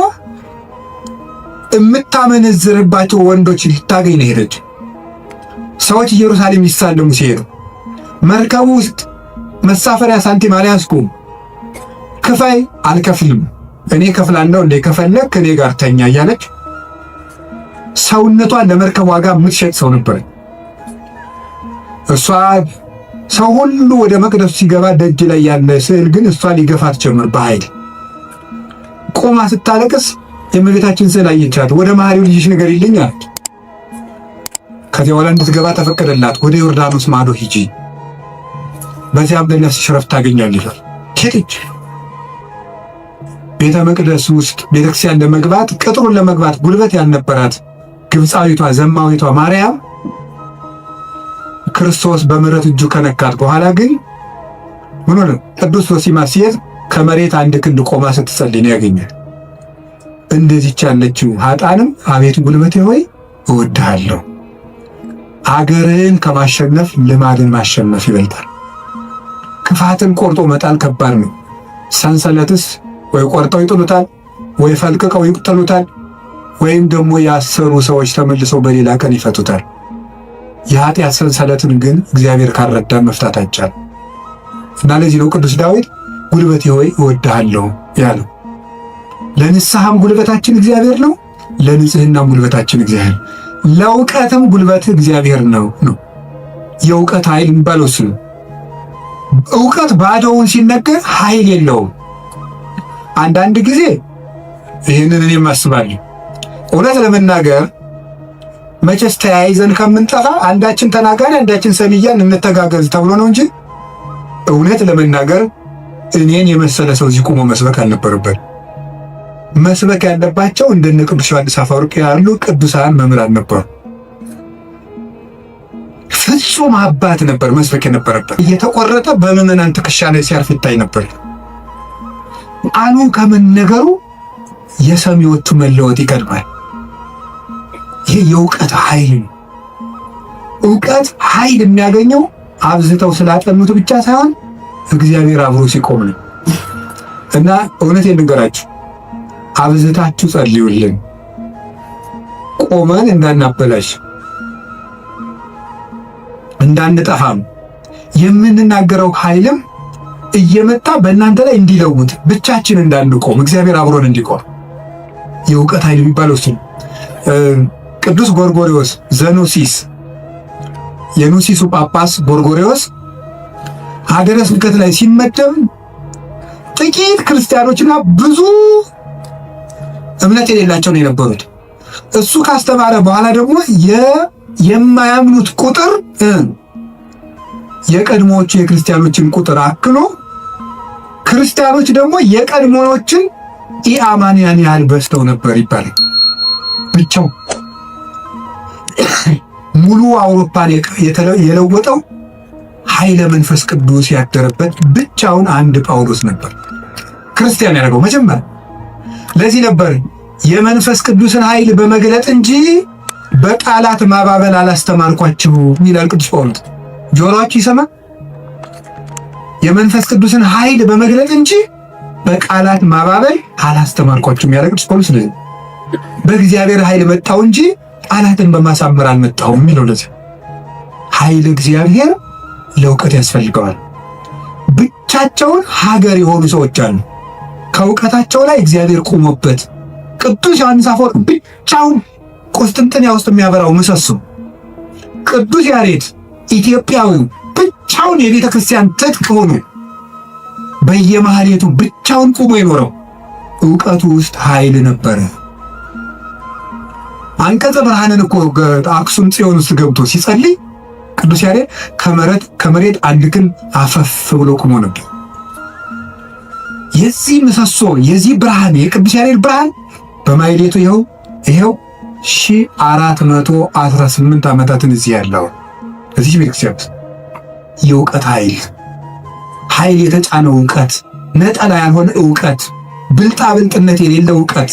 የምታመነዝርባቸው ወንዶች ልታገኝ ነው ሄደች። ሰዎች ኢየሩሳሌም ይሳለሙ ሲሄዱ መርከቡ ውስጥ መሳፈሪያ ሳንቲም አልያዝኩም፣ ክፈይ፣ አልከፍልም፣ እኔ ከፍላለሁ፣ እንደ ከፈለክ እኔ ጋር ተኛ እያለች ሰውነቷን ለመርከብ ዋጋ የምትሸጥ ሰው ነበር። እሷ ሰው ሁሉ ወደ መቅደሱ ሲገባ ደጅ ላይ ያለ ስዕል ግን እሷ ሊገፋት ጀመር በኃይል። ቆማ ስታለቅስ የእመቤታችን ስዕል አየቻት። ወደ መሐሪው ልጅሽ ንገሪልኝ አለች። ከዚያ በኋላ እንድትገባ ተፈቀደላት። ወደ ዮርዳኖስ ማዶ ሂጂ፣ በዚያም ለነፍስሽ ረፍት ታገኛለሽ። ሄደች። ቤተ መቅደስ ውስጥ ቤተክርስቲያን ለመግባት ቅጥሩን ለመግባት ጉልበት ያልነበራት ግብፃዊቷ ዘማዊቷ ማርያም ክርስቶስ በምሕረት እጁ ከነካት በኋላ ግን ምን ሆነ? ቅዱስ ሶሲማስ ሲሄድ ከመሬት አንድ ክንድ ቆማ ስትጸልይ ነው ያገኛል። እንደዚች ያለችው ኃጣንም አቤቱ ጉልበቴ ሆይ እወድሃለሁ። አገርን ከማሸነፍ ልማድን ማሸነፍ ይበልጣል። ክፋትን ቆርጦ መጣል ከባድ ነው። ሰንሰለትስ ወይ ቆርጠው ይጥሉታል፣ ወይ ፈልቅቀው ይጥሉታል፣ ወይም ደግሞ ያሰሩ ሰዎች ተመልሰው በሌላ ቀን ይፈቱታል። የኃጢአት ሰንሰለትን ግን እግዚአብሔር ካልረዳን መፍታት አይቻልም። እና ለዚህ ነው ቅዱስ ዳዊት ጉልበቴ ሆይ እወድሃለሁ ያለው። ለንስሐም ጉልበታችን እግዚአብሔር ነው፣ ለንጽህናም ጉልበታችን እግዚአብሔር፣ ለእውቀትም ጉልበት እግዚአብሔር ነው። የእውቀት ኃይል የሚባለው እሱ ነው። እውቀት ባዶውን ሲነገር ኃይል የለውም። አንዳንድ ጊዜ ይህንን እኔም አስባለሁ። እውነት ለመናገር መቼስ ተያይዘን ከምንጠፋ አንዳችን ተናጋሪ አንዳችን ሰሚያን እንተጋገዝ ተብሎ ነው እንጂ እውነት ለመናገር እኔን የመሰለ ሰው እዚህ ቆሞ መስበክ አልነበረበት። መስበክ ያለባቸው እንደነ ቅዱስ ዮሐንስ አፈወርቅ ያሉ ቅዱሳን መምህራን ነበሩ። ፍጹም አባት ነበር መስበክ የነበረበት። እየተቆረጠ በምዕመናን ትከሻ ላይ ሲያርፍ ይታይ ነበር። ቃሉ ከመነገሩ የሰሚዎቹ መለወጥ ይቀድማል። ይህ የእውቀት ኃይል ነው። እውቀት ኃይል የሚያገኘው አብዝተው ስላጠኑት ብቻ ሳይሆን እግዚአብሔር አብሮ ሲቆም ነው። እና እውነቴን ልንገራችሁ፣ አብዝታችሁ ጸልዩልን፣ ቆመን እንዳናበላሽ እንዳንጠፋም፣ የምንናገረው ኃይልም እየመጣ በእናንተ ላይ እንዲለውጥ ብቻችን እንዳንቆም እግዚአብሔር አብሮን እንዲቆም የእውቀት ኃይል የሚባለው እሱ። ቅዱስ ጎርጎርዮስ ዘኑሲስ የኑሲሱ ጳጳስ ጎርጎርዮስ ሀገረ ስብከት ላይ ሲመደብ ጥቂት ክርስቲያኖችና ብዙ እምነት የሌላቸው ነው የነበሩት። እሱ ካስተማረ በኋላ ደግሞ የማያምኑት ቁጥር የቀድሞዎቹ የክርስቲያኖችን ቁጥር አክሎ ክርስቲያኖች ደግሞ የቀድሞዎችን ኢአማንያን ያህል በዝተው ነበር ይባላል። ብቻው ሙሉ አውሮፓን የለወጠው ኃይለ መንፈስ ቅዱስ ያደረበት ብቻውን አንድ ጳውሎስ ነበር ክርስቲያን ያደረገው መጀመሪያ። ለዚህ ነበር የመንፈስ ቅዱስን ኃይል በመግለጥ እንጂ በቃላት ማባበል አላስተማርኳችሁም ይላል ቅዱስ ጳውሎስ። ጆሮአችሁ ይሰማ። የመንፈስ ቅዱስን ኃይል በመግለጥ እንጂ በቃላት ማባበል አላስተማርኳችሁም ያለ ቅዱስ ጳውሎስ ነው። በእግዚአብሔር ኃይል መጣው እንጂ ቃላትን በማሳመር አልመጣሁም የሚለው ለዚህ ኃይል እግዚአብሔር ለእውቀት ያስፈልገዋል። ብቻቸውን ሀገር የሆኑ ሰዎች አሉ ከእውቀታቸው ላይ እግዚአብሔር ቆሞበት። ቅዱስ ዮሐንስ አፈወርቅ ብቻውን ቁስጥንጥንያ ውስጥ የሚያበራው ምሰሶ፣ ቅዱስ ያሬድ ኢትዮጵያዊው ብቻ ብቻውን የቤተ ክርስቲያን ትጥቅ ሆኖ በየማህሌቱ ብቻውን ቆሞ የኖረው ዕውቀቱ ውስጥ ኃይል ነበረ። አንቀጸ ብርሃንን እኮ አክሱም ጽዮን ውስጥ ገብቶ ሲጸልይ ቅዱስ ያሬድ ከመሬት አንድ ክንድ አፈፍ ብሎ ቆሞ ነበር። የዚህ ምሰሶ የዚህ ብርሃን የቅዱስ ያሬድ ብርሃን በማህሌቱ ይኸው 1418 ዓመታትን እዚህ ያለው እዚህ ቤተክርስቲያን የእውቀት ኃይል የተጫነው ዕውቀት፣ ነጠላ ያልሆነ ዕውቀት፣ ብልጣብልጥነት የሌለው ዕውቀት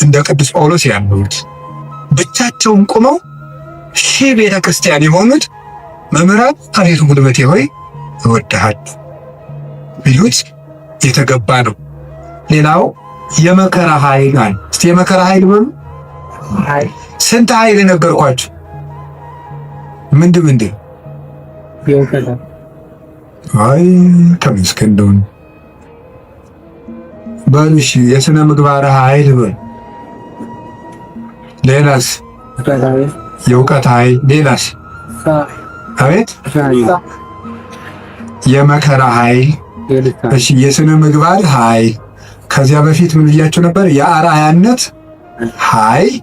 እንደ ቅዱስ ጳውሎስ ያሉት ብቻቸውን ቆመው ሺህ ቤተ ክርስቲያን የሆኑት መምህራን አቤቱ ጉልበቴ ሆይ እወድሃለሁ ቢሉት የተገባ ነው። ሌላው የመከራ ኃይል አለ። እስቲ የመከራ ኃይል በሉ። ስንት ኃይል ነገርኳችሁ? ምንድን አይ ተመስገን እንደሆነ በሉ። እሺ የሥነ ምግባር ኃይል በሉ። ሌላስ? የእውቀት ኃይል። ሌላስ? አቤት የመከራ ኃይል። እሺ የሥነ ምግባር ኃይል። ከዚያ በፊት ምን ብያችሁ ነበር? የአርአያነት ኃይል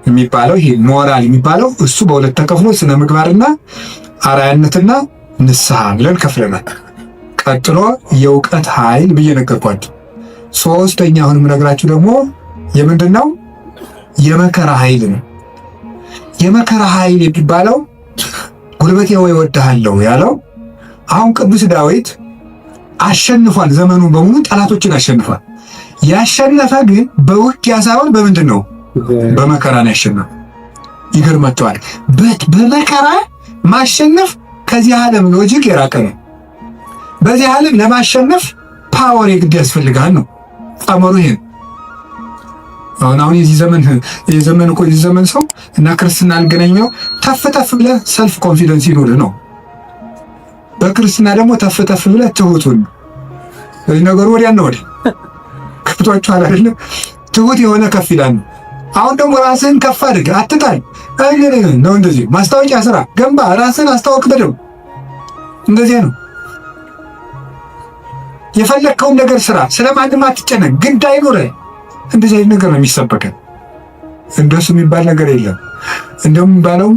የሚባለው ይሄ ሞራል የሚባለው እሱ በሁለት ተከፍሎ ስነ ምግባርና አርአያነትና ንስሐ ብለን ከፍለናል። ቀጥሎ የእውቀት ኃይል ብዬ ነገርኳችሁ። ሶስተኛ አሁን የምነግራችሁ ደግሞ የምንድን ነው? የመከራ ኃይል ነው። የመከራ ኃይል የሚባለው ጉልበቴ ሆይ እወድሃለሁ ያለው አሁን ቅዱስ ዳዊት አሸንፏል። ዘመኑን በሙሉ ጠላቶችን አሸንፏል። ያሸነፈ ግን በውጊያ ሳይሆን በምንድን ነው? በመከራ ነው ያሸነፈ። ይገርማቸዋል። በመከራ ማሸነፍ ከዚህ ዓለም ሎጂክ የራቀ ነው። በዚህ ዓለም ለማሸነፍ ፓወር የግድ ያስፈልጋል ነው ጸመሩ። ይሄን አሁን የዚህ ዘመን ሰው እና ክርስትና አልገናኘው ተፍ ብለህ ሰልፍ ኮንፊደንስ ይኖርህ ነው። በክርስትና ደግሞ ተፍ ብለህ ትሁቱን እዚህ ነገሩ ወዲያ ነው ወዲህ ከፍቷችኋል አይደለም? ትሁት የሆነ ከፍ ይላል። አሁን ደግሞ ራስህን ከፍ አድርግ፣ አትጣል ነው። እንደዚህ ማስታወቂያ ስራ ገንባ፣ ራስህን አስታወቅ በደምብ። እንደዚህ ነው። የፈለግከውን ነገር ስራ፣ ስለማንም አትጨነቅ፣ ግድ አይኖርህ። እንደዚህ አይነት ነገር ነው የሚሰበከን። እንደሱ የሚባል ነገር የለም። እንደውም የሚባለው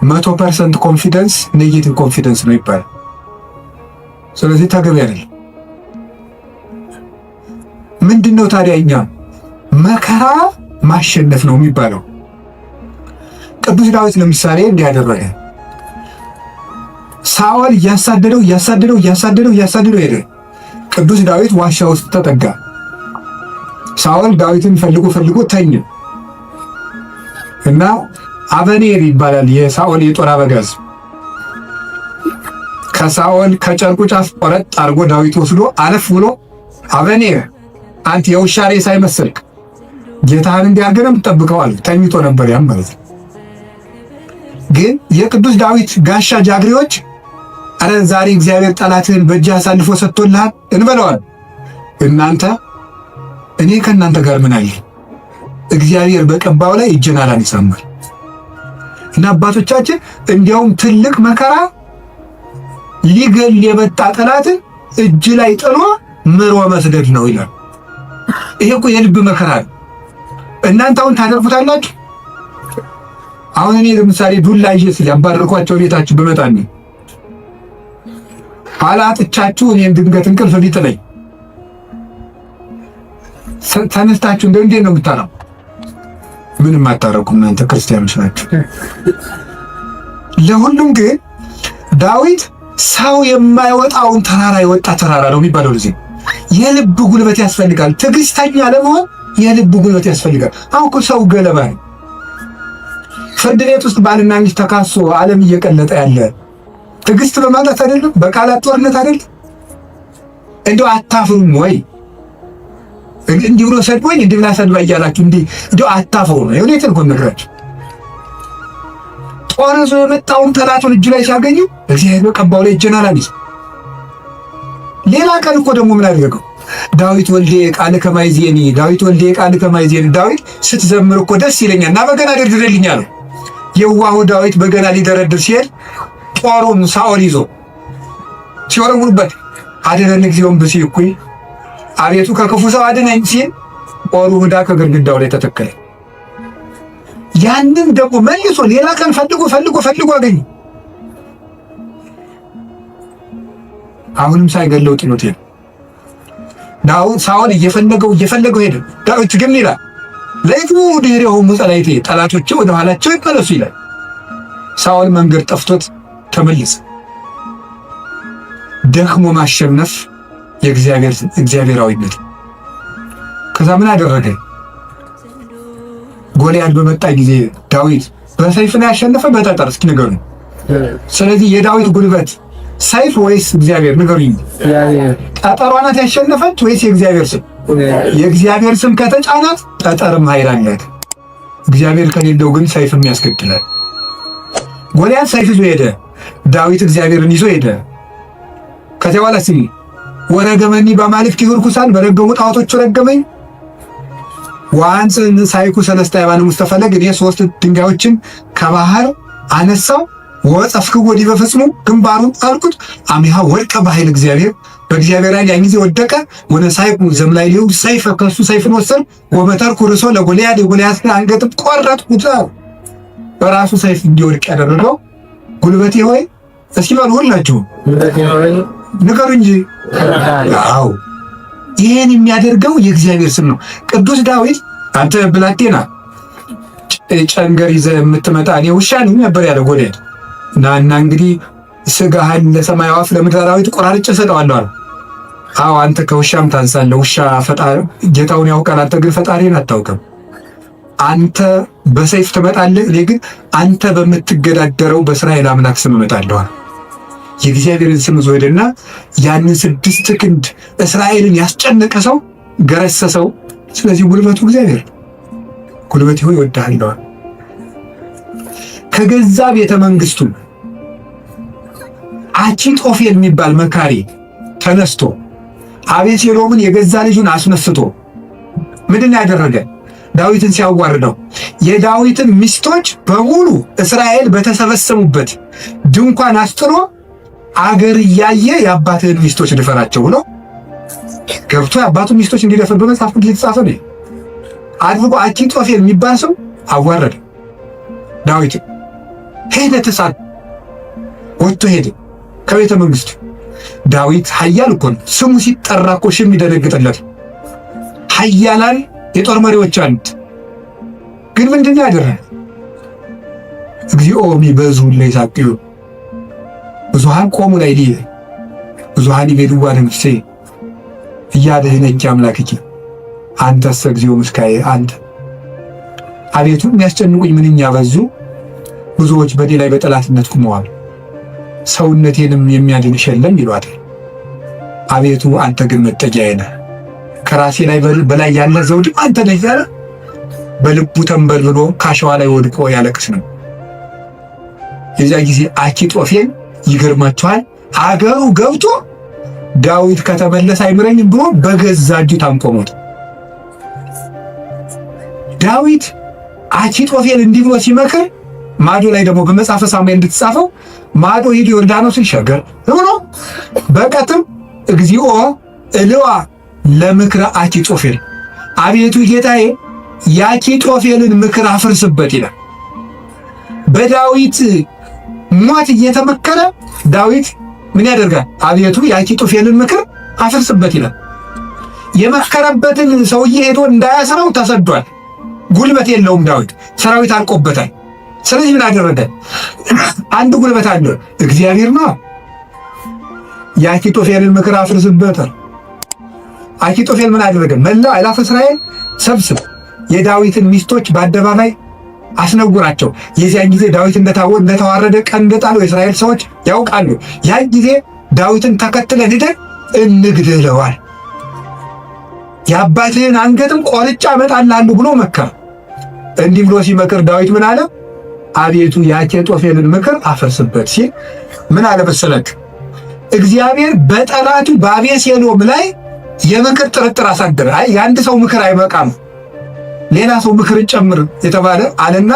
100% ኮንፊደንስ ኔጌቲቭ ኮንፊደንስ ነው ይባላል። ስለዚህ ተገቢ አይደለም። ምንድነው ታዲያ? እኛ መከራ ማሸነፍ ነው የሚባለው። ቅዱስ ዳዊት ለምሳሌ እንዲያደረገ ሳኦል እያሳደደው ሄደ። ቅዱስ ዳዊት ዋሻ ውስጥ ተጠጋ። ሳኦል ዳዊትን ፈልጎ ተኘ እና አበኔር ይባላል የሳኦል የጦር አበጋዝ ከሳኦል ከጨርቁ ጫፍ ቆረጥ አድርጎ ዳዊት ወስዶ አለፍ ብሎ አበኔር አንተ የውሻ ሬሳ አይመስልክ ጌታህን እንዲያገረም ተጠብቀዋል። ተኝቶ ነበር ያን ማለት ነው። ግን የቅዱስ ዳዊት ጋሻ ጃግሬዎች አረ ዛሬ እግዚአብሔር ጠላትህን በእጅህ አሳልፎ ሰጥቶልሃል እንበለዋል። እናንተ እኔ ከእናንተ ጋር ምን አለ? እግዚአብሔር በቀባው ላይ እጄን አላነሳምም። እና አባቶቻችን እንዲያውም ትልቅ መከራ ሊገል የመጣ ጠላትን እጅ ላይ ጥሎ ምሮ መስደድ ነው ይላል። ይሄ እኮ የልብ መከራ ነው። እናንተ አሁን ታደርፉታላችሁ። አሁን እኔ ለምሳሌ ዱላ ይዤ ያባረርኳቸው ቤታችሁ በመጣኝ አላጥቻችሁ እኔን ድንገት እንቅልፍ ቢጥለኝ ተነስታችሁ እንዴት ነው የምታረው? ምንም አታረቁም። እናንተ ክርስቲያኖች ናችሁ። ለሁሉም ግን ዳዊት ሰው የማይወጣውን ተራራ የወጣ ተራራ ነው የሚባለው። ለዚህ የልብ ጉልበት ያስፈልጋል። ትዕግስተኛ ለመሆን የልብ ጉልበት ያስፈልጋል። አሁን እኮ ሰው ገለባ ነው። ፍርድ ቤት ውስጥ ባልና ሚስት ተካሶ ዓለም እየቀለጠ ያለ ትዕግስት በማጣት አይደለም፣ በቃላት ጦርነት አይደለም። እንደው አታፍሩም ወይ? እንዲህ ብሎ ሰድቦኝ እንዲህ ብላ ሰድባ እያላችሁ እንደው አታፍሩ ነው። የሁኔታን እኮ ነግራችሁ ጦር ይዞ የመጣውን ጠላቱን እጁ ላይ ሲያገኙ እግዚአብሔር በቀባው ላይ እጅን አላነሳ። ሌላ ቀን እኮ ደግሞ ምን አደረገው? ዳዊት ወልዴ ቃል ከማይዜኒ ዳዊት ወልዴ ቃል ከማይዜኒ ዳዊት ስትዘምር እኮ ደስ ይለኛል እና በገና ደርድርልኝ አለው። የዋሁ ዳዊት በገና ሊደረድር ሲሄድ ጦሩን ሳኦል ይዞ ሲወረውርበት አድነን እግዚኦን ብሲኩኝ አቤቱ ከክፉ ሰው አድነኝ ሲል ጦሩ ዕዳ ከግድግዳው ላይ ተተከለ። ያንን ደግሞ መልሶ ሌላ ቀን ፈልጎ አገኘ። አሁንም ሳይገለው ጥሎት ሄደ። ሳኦል እየፈለገው ሄደ። ዳዊት ግን ይላል ለይቱ ድህሬሆሙ ጸላእቴ ጠላቶቼ ወደ ኋላቸው ይመለሱ ይላል። ሳኦል መንገድ ጠፍቶት ተመለሰ። ደክሞ ማሸነፍ የእግዚአብሔራዊነት። ከዛ ምን አደረገ? ጎልያድ በመጣ ጊዜ ዳዊት በሰይፍ ነው ያሸነፈ በጠጠር? እስኪ ንገሩኝ። ስለዚህ የዳዊት ጉልበት ሰይፍ ወይስ እግዚአብሔር? ንገሩኝ። ጠጠሯ ናት ያሸነፈች ወይስ የእግዚአብሔር ስም? የእግዚአብሔር ስም ከተጫናት ጠጠርም ኃይል አላት። እግዚአብሔር ከሌለው ግን ሰይፍም ያስገድላል። ጎልያድ ሰይፍ ይዞ ሄደ፣ ዳዊት እግዚአብሔርን ይዞ ሄደ። ከዚያ በኋላ ስሚ ወረገመኒ በማልክት ይርኩሳን በረገሙ ጣዖቶቹ ረገመኝ ዋንጽን ሳይኩ ሰለስተ አይባን ሙስተፈለግ እኔ 3 ድንጋዮችን ከባህር አነሳው ወጸፍኩ ወዲህ በፍጽሙ ግንባሩን አልኩት አሚሃ ወድቀ በኃይል እግዚአብሔር በእግዚአብሔር ላይ ያን ጊዜ ወደቀ። ወደ ሳይኩ ዘምላይሊው ሰይፍ ከሱ ሰይፍን ወሰን ወበተርኩ ርሶ ለጎልያድ የጎልያድን አንገት ቆረጥኩት። በራሱ ሰይፍ እንዲወድቅ ያደረገው ጉልበቴ ሆይ እስኪ በሉ ሁላችሁ ንገሩ እንጂ። አዎ ይሄን የሚያደርገው የእግዚአብሔር ስም ነው። ቅዱስ ዳዊት አንተ ብላቴና ጨንገር ይዘህ የምትመጣ እኔ ውሻ ነኝ ነበር ያለው ጎልያድ። እና እንግዲህ ስጋህን ለሰማይ አዕዋፍ ለምድር አራዊት ቆራርጬ እሰጠዋለሁ አለ። አዎ አንተ ከውሻም ታንሳለህ። ውሻ ፈጣሪ ጌታውን ያውቃል፣ አንተ ግን ፈጣሪን አታውቅም። አንተ በሰይፍ ትመጣለህ፣ እኔ ግን አንተ በምትገዳደረው በእስራኤል አምላክ ስም እመጣለሁ አለ። የእግዚአብሔርን ስም ይዞ ሄደና ያንን 6 ክንድ እስራኤልን ያስጨነቀ ሰው ገረሰሰው። ስለዚህ ጉልበቱ እግዚአብሔር ጉልበቴ ሆይ እወድሃለሁ። ከገዛ ቤተ መንግስቱ አኪጦፌል የሚባል መካሪ ተነስቶ አቤሴሎምን የገዛ ልጁን አስነስቶ ምንድን ያደረገ? ዳዊትን ሲያዋርደው የዳዊትን ሚስቶች በሙሉ እስራኤል በተሰበሰቡበት ድንኳን አስጥሎ አገር እያየ የአባትህን ሚስቶች ድፈራቸው ብሎ ገብቶ የአባቱን ሚስቶች እንዲደፍር በመጽሐፍ ቅዱስ የተጻፈ ነው አድርጎ አኪጦፌል የሚባል ሰው አዋረደ። ዳዊት ሄደ፣ ተሳት ወጥቶ ሄደ ከቤተ መንግስቱ። ዳዊት ኃያል እኮ ነው። ስሙ ሲጠራ እኮ ሽም ይደነግጥለት። ኃያላን የጦር መሪዎች አሉት። ግን ምንድን ነው ያደረገ? እግዚኦ ሚበዙ ለይሳቅዩ ብዙሃን ቆሙ ላይ ዲየ ብዙሃን ይቤዱዋ ለነፍሴ እያድኅነኪ አምላክኪ አንተሰ እግዚኦ ምስካየ አንተ። አቤቱ የሚያስጨንቁኝ ምንኛ በዙ፣ ብዙዎች በእኔ ላይ በጠላትነት ቆመዋል። ሰውነቴንም የሚያድንሽ የለም ይሏታል። አቤቱ አንተ ግን መጠጊያዬ ነህ፣ ከራሴ ላይ በላይ ያለ ዘውድ አንተ ነህ እያለ በልቡ ተንበልብሎ ካሸዋ ላይ ወድቆ ያለቅስ ነው። የዚያ ጊዜ አኪጦፌል ይገርማችኋል፣ አገሩ ገብቶ ዳዊት ከተመለሰ አይምረኝም ብሎ በገዛ እጁ ታንቆ ሞተ። ዳዊት አኪጦፌል እንዲህ ብሎ ሲመክር ማዶ ላይ ደግሞ በመጽሐፈ ሳሙኤል እንድትጻፈው ማዶ ሂድ ዮርዳኖስን ሸገር ብሎ በቀትም እግዚኦ እልዋ ለምክረ አኪጦፌል፣ አቤቱ ጌታዬ የአኪጦፌልን ምክር አፍርስበት ይላል። በዳዊት ሞት እየተመከረ ዳዊት ምን ያደርጋል? አቤቱ የአኪጦፌልን ምክር አፍርስበት ይላል። የመከረበትን ሰውዬ ሄዶ እንዳያስረው ተሰዷል። ጉልበት የለውም ዳዊት፣ ሰራዊት አልቆበታል። ስለዚህ ምን አደረገ? አንድ ጉልበት አለ፣ እግዚአብሔር ነው። የአኪጦፌልን ምክር አፍርስበታል። አኪጦፌል ምን አደረገ? መላው አእላፈ እስራኤል ሰብስብ፣ የዳዊትን ሚስቶች በአደባባይ አስነጉራቸው። የዚያን ጊዜ ዳዊት እንደተዋረደ ቀን እንደጣለው የእስራኤል ሰዎች ያውቃሉ። ያን ጊዜ ዳዊትን ተከትለን ሄደን እንግደለዋል፣ የአባትህን አንገትም ቆርጬ አመጣልሃለሁ ብሎ መከረ። እንዲህ ብሎ ሲመክር ዳዊት ምን አለ? አቤቱ የአኪጦፌልን ምክር አፍርስበት ሲል ምን አለ መሰላችሁ? እግዚአብሔር በጠላቱ በአቤሴሎም ላይ የምክር ጥርጥር አሳደረ። አይ የአንድ ሰው ምክር አይበቃም፣ ሌላ ሰው ምክር ጨምር የተባለ አለና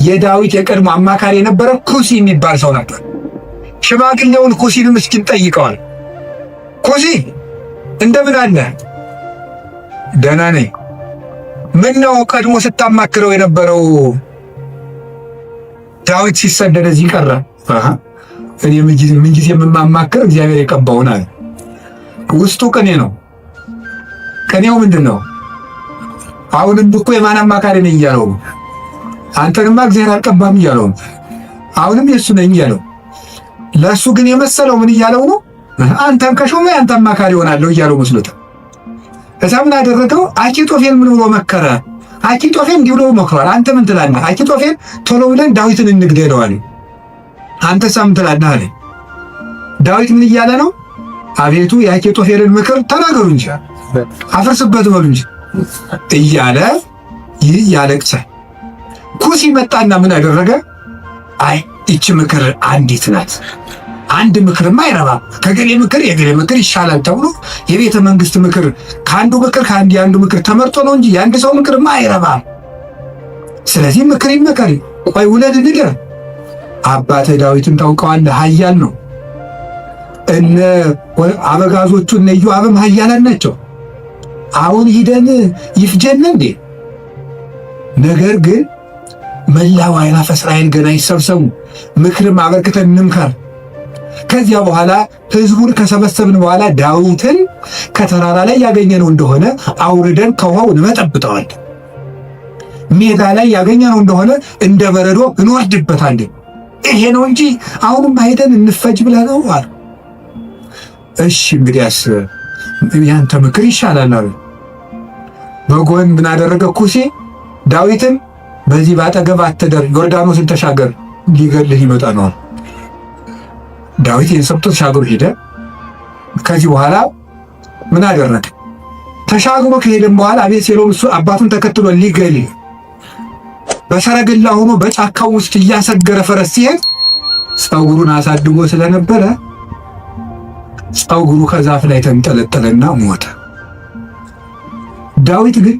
የዳዊት የቀድሞ አማካሪ የነበረ ኩሲ የሚባል ሰው ነበር። ሽማግሌውን ኩሲን ምስኪን ጠይቀዋል። ኩሲ እንደምን አለ? ደህና ነኝ። ምን ነው ቀድሞ ስታማክረው የነበረው ዳዊት ሲሰደድ እዚህ ቀረ? እኔ ምን ጊዜ የማማክር እግዚአብሔር የቀባውን አለ። ውስጡ ቅኔ ነው። ቅኔው ምንድን ነው? አሁንም እኮ የማን አማካሪ ነኝ እያለው፣ አንተንማ እግዚአብሔር አልቀባም እያለው፣ አሁንም የእሱ ነኝ እያለው። ለእሱ ግን የመሰለው ምን እያለው ነው? አንተን ከሾመ አንተ አማካሪ ሆናለሁ እያለው መስሎታል። እዛ ምን አደረገው? አኪጦፌል ምን ብሎ መከረ? አኪጦፌል እንዲህ ብሎ መክሯል። አንተ ምን ትላለህ? አኪጦፌል ቶሎ ብለን ዳዊትን እንግደለው አለ። አንተስ ምን ትላለህ አለ። ዳዊት ምን እያለ ነው? አቤቱ የአኪጦፌልን ምክር ተናገሩ እንጂ አፍርስበት በሉ እንጂ እያለ ይህ ያለቅሳል። ኩሲ መጣና ምን አደረገ? አይ ይቺ ምክር አንዲት ናት፣ አንድ ምክርማ አይረባም፣ ከገሌ ምክር የገሌ ምክር ይሻላል ተብሎ የቤተ መንግስት ምክር ከአንዱ ምክር የአንዱ ምክር ተመርጦ ነው እንጂ የአንድ ሰው ምክርማ አይረባም። ስለዚህ ምክር ይመከር። ቆይ ውለድ ንገር። አባትህ ዳዊትን ታውቀዋለህ፣ ኃያል ነው። እነ አበጋዞቹ እነ ኢዮአብም ኃያላን ናቸው። አሁን ሂደን ይፍጀን እንዴ? ነገር ግን መላው አእላፈ እስራኤል ገና ይሰብሰቡ፣ ምክርም አበርክተን እንምከር። ከዚያ በኋላ ህዝቡን ከሰበሰብን በኋላ ዳዊትን ከተራራ ላይ ያገኘነው እንደሆነ አውርደን ከውሃው እንመጠብጠዋለን፣ ሜዳ ላይ ያገኘነው እንደሆነ እንደ በረዶ እንወርድበታለን። ይሄ ነው እንጂ አሁንም ሄደን እንፈጅ ብለህ ነው አለ። እሺ እንግዲያስ ያንተ ምክር ይሻላል አሉ። በጎን ምን አደረገ ኩሲ? ዳዊትን በዚህ ባጠገብ አትደር፣ ዮርዳኖስን ተሻገር፣ ሊገልህ ይመጣ ነው። ዳዊት የሰብቶ ተሻግሮ ሄደ። ከዚህ በኋላ ምን አደረገ? ተሻግሮ ከሄደም በኋላ አቤሴሎም እሱ አባቱን ተከትሎ ሊገልህ በሰረገላ ሆኖ በጫካው ውስጥ እያሰገረ ፈረስ ሲሄድ ፀጉሩን አሳድጎ ስለነበረ ፀጉሩ ከዛፍ ላይ ተንጠለጠለና ሞተ። ዳዊት ግን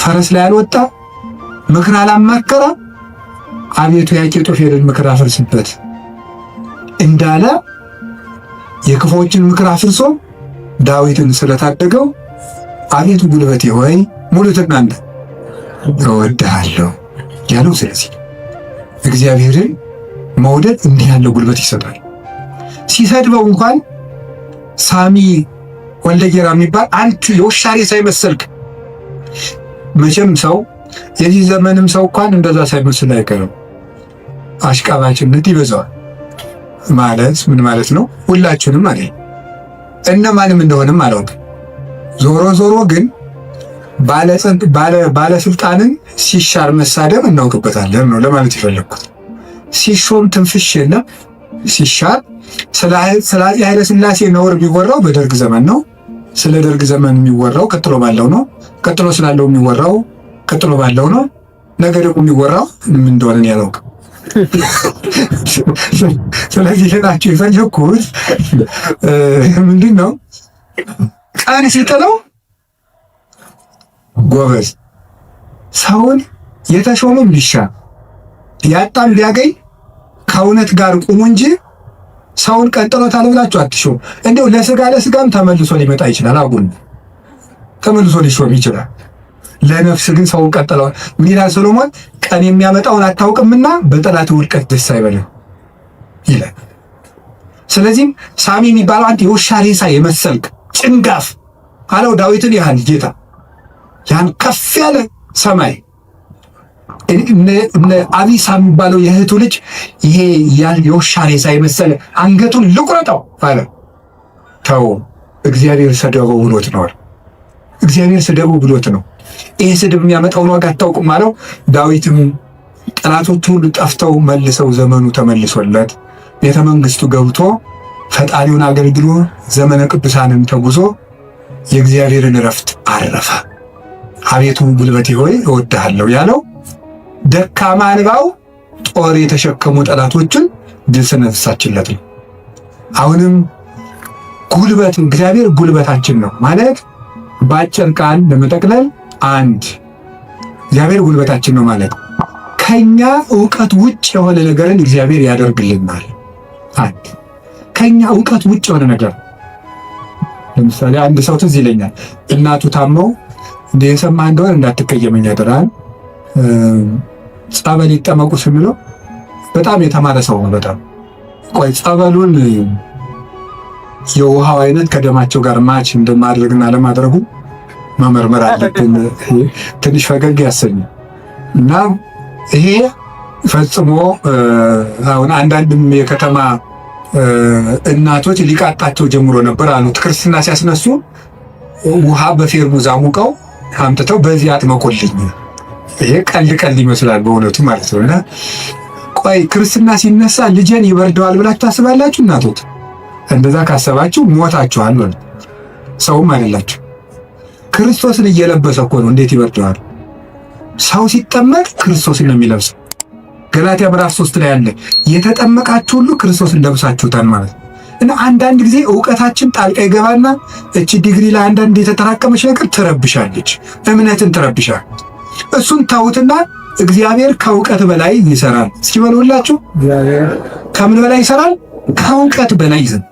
ፈረስ ላይ አልወጣ፣ ምክር አላማከረ። አቤቱ የአኪጦፌልን ምክር አፍርስበት እንዳለ የክፎችን ምክር አፍርሶ ዳዊትን ስለታደገው አቤቱ ጉልበቴ ሆይ ሙሉትና አንተ እወድሃለሁ ያለው። ስለዚህ እግዚአብሔርን መውደድ እንዲህ ያለው ጉልበት ይሰጣል። ሲሰድበው እንኳን ሳሚ ወልደ ጌራ የሚባል አንተ የውሻ ሬሳ ሳይመስልክ፣ መቼም ሰው የዚህ ዘመንም ሰው እንኳን እንደዛ ሳይመስል አይቀርም። አሽቃባጭነት ይበዛዋል። ማለት ምን ማለት ነው? ሁላችንም ማለት እነማንም እንደሆነም አላውቅም። ዞሮ ዞሮ ግን ባለስልጣንን ሲሻር መሳደብ እናውቅበታለን ነው ለማለት የፈለግኩት። ሲሾም ትንፍሽ የለም። ሲሻር ስለ ኃይለ ሥላሴ ነውር የሚወራው በደርግ ዘመን ነው። ስለ ደርግ ዘመን የሚወራው ቀጥሎ ባለው ነው። ቀጥሎ ስላለው የሚወራው ቀጥሎ ባለው ነው። ነገ ደግሞ የሚወራው ምን እንደሆነ ያላውቅም። ስለዚህ ለታችሁ የፈለግኩት ምንድን ነው? ቀን ሲጥለው ጎበዝ ሰውን የተሾመም ቢሻ ያጣም ቢያገኝ ከእውነት ጋር ቁሙ እንጂ ሰውን ቀጥሎታል ብላችሁ አትሾም። እንደው ለስጋም ተመልሶ ሊመጣ ይችላል። አጉን ተመልሶ ሊሾም ይችላል። ለነፍስ ግን ሰውን ቀጥለዋል። ምን ይላል ሰሎሞን? ቀን የሚያመጣውን አታውቅምና በጠላት ውድቀት ደስ አይበልም ይላል። ስለዚህም ሳሚ የሚባለው አንተ የውሻ ሬሳ የመሰልክ ጭንጋፍ አለው ዳዊትን ያህል ጌታ ያን ከፍ ያለ ሰማይ እነ አቢሳ የሚባለው የእህቱ ልጅ ይሄ ያን የውሻ ሬሳ የመሰለ አንገቱን ልቁረጠው አለ። ተው እግዚአብሔር ሰደበው ብሎት ነው። እግዚአብሔር ሰደበው ብሎት ነው። ይሄ ስድብ የሚያመጣውን ዋጋ አታውቅም አለው። ዳዊትም ጠላቶቹ ሁሉ ጠፍተው መልሰው ዘመኑ ተመልሶለት ቤተ መንግስቱ ገብቶ ፈጣሪውን አገልግሎ ዘመነ ቅዱሳንን ተጉዞ የእግዚአብሔርን እረፍት አረፈ። አቤቱ ጉልበቴ ሆይ እወድሃለሁ ያለው ደካማ እንባው ጦር የተሸከሙ ጠላቶችን ድል ስነሳችለት ነው። አሁንም ጉልበት እግዚአብሔር ጉልበታችን ነው ማለት በአጭር ቃል ለመጠቅለል አንድ እግዚአብሔር ጉልበታችን ነው ማለት ከኛ ዕውቀት ውጭ የሆነ ነገርን እግዚአብሔር ያደርግልናል። አንድ ከኛ ዕውቀት ውጭ የሆነ ነገር ለምሳሌ አንድ ሰው ትዝ ይለኛል እናቱ ታመው እንደ የሰማህ እንደሆነ እንዳትቀየመኝ ያደራል ጸበል ይጠመቁ ስንለው በጣም የተማረ ሰው ነው። በጣም ቆይ ጸበሉን የውሃው አይነት ከደማቸው ጋር ማች እንደማድረግና ለማድረጉ መመርመር አለብን። ትንሽ ፈገግ ያሰኝ እና ይሄ ፈጽሞ አሁን አንዳንድም የከተማ እናቶች ሊቃጣቸው ጀምሮ ነበር አሉት። ክርስትና ሲያስነሱ ውሃ በፌርሙዝ አሙቀው አምጥተው በዚህ አጥመቆልኝ። ይሄ ቀልድ ይመስላል በእውነቱ ማለት ነው። እና ቆይ ክርስትና ሲነሳ ልጄን ይበርደዋል ብላችሁ ታስባላችሁ? እናቶት እንደዛ ካሰባችሁ ሞታችኋል ማለት ሰውም አይደላችሁ። ክርስቶስን እየለበሰ እኮ ነው። እንዴት ይበርደዋል? ሰው ሲጠመቅ ክርስቶስን ነው የሚለብሰው። ገላትያ ምዕራፍ 3 ላይ አለ የተጠመቃችሁ ሁሉ ክርስቶስን ለብሳችሁታል ማለት ነው። እና አንዳንድ ጊዜ ዕውቀታችን ጣልቃ ይገባና እቺ ዲግሪ ላይ አንዳንድ የተጠራቀመች ነገር ትረብሻለች፣ እምነትን ትረብሻል። እሱን ታውትና እግዚአብሔር ከዕውቀት በላይ ይሰራል። እስኪ በሉላችሁ እግዚአብሔር ከምን በላይ ይሰራል? ከዕውቀት በላይ ይዘን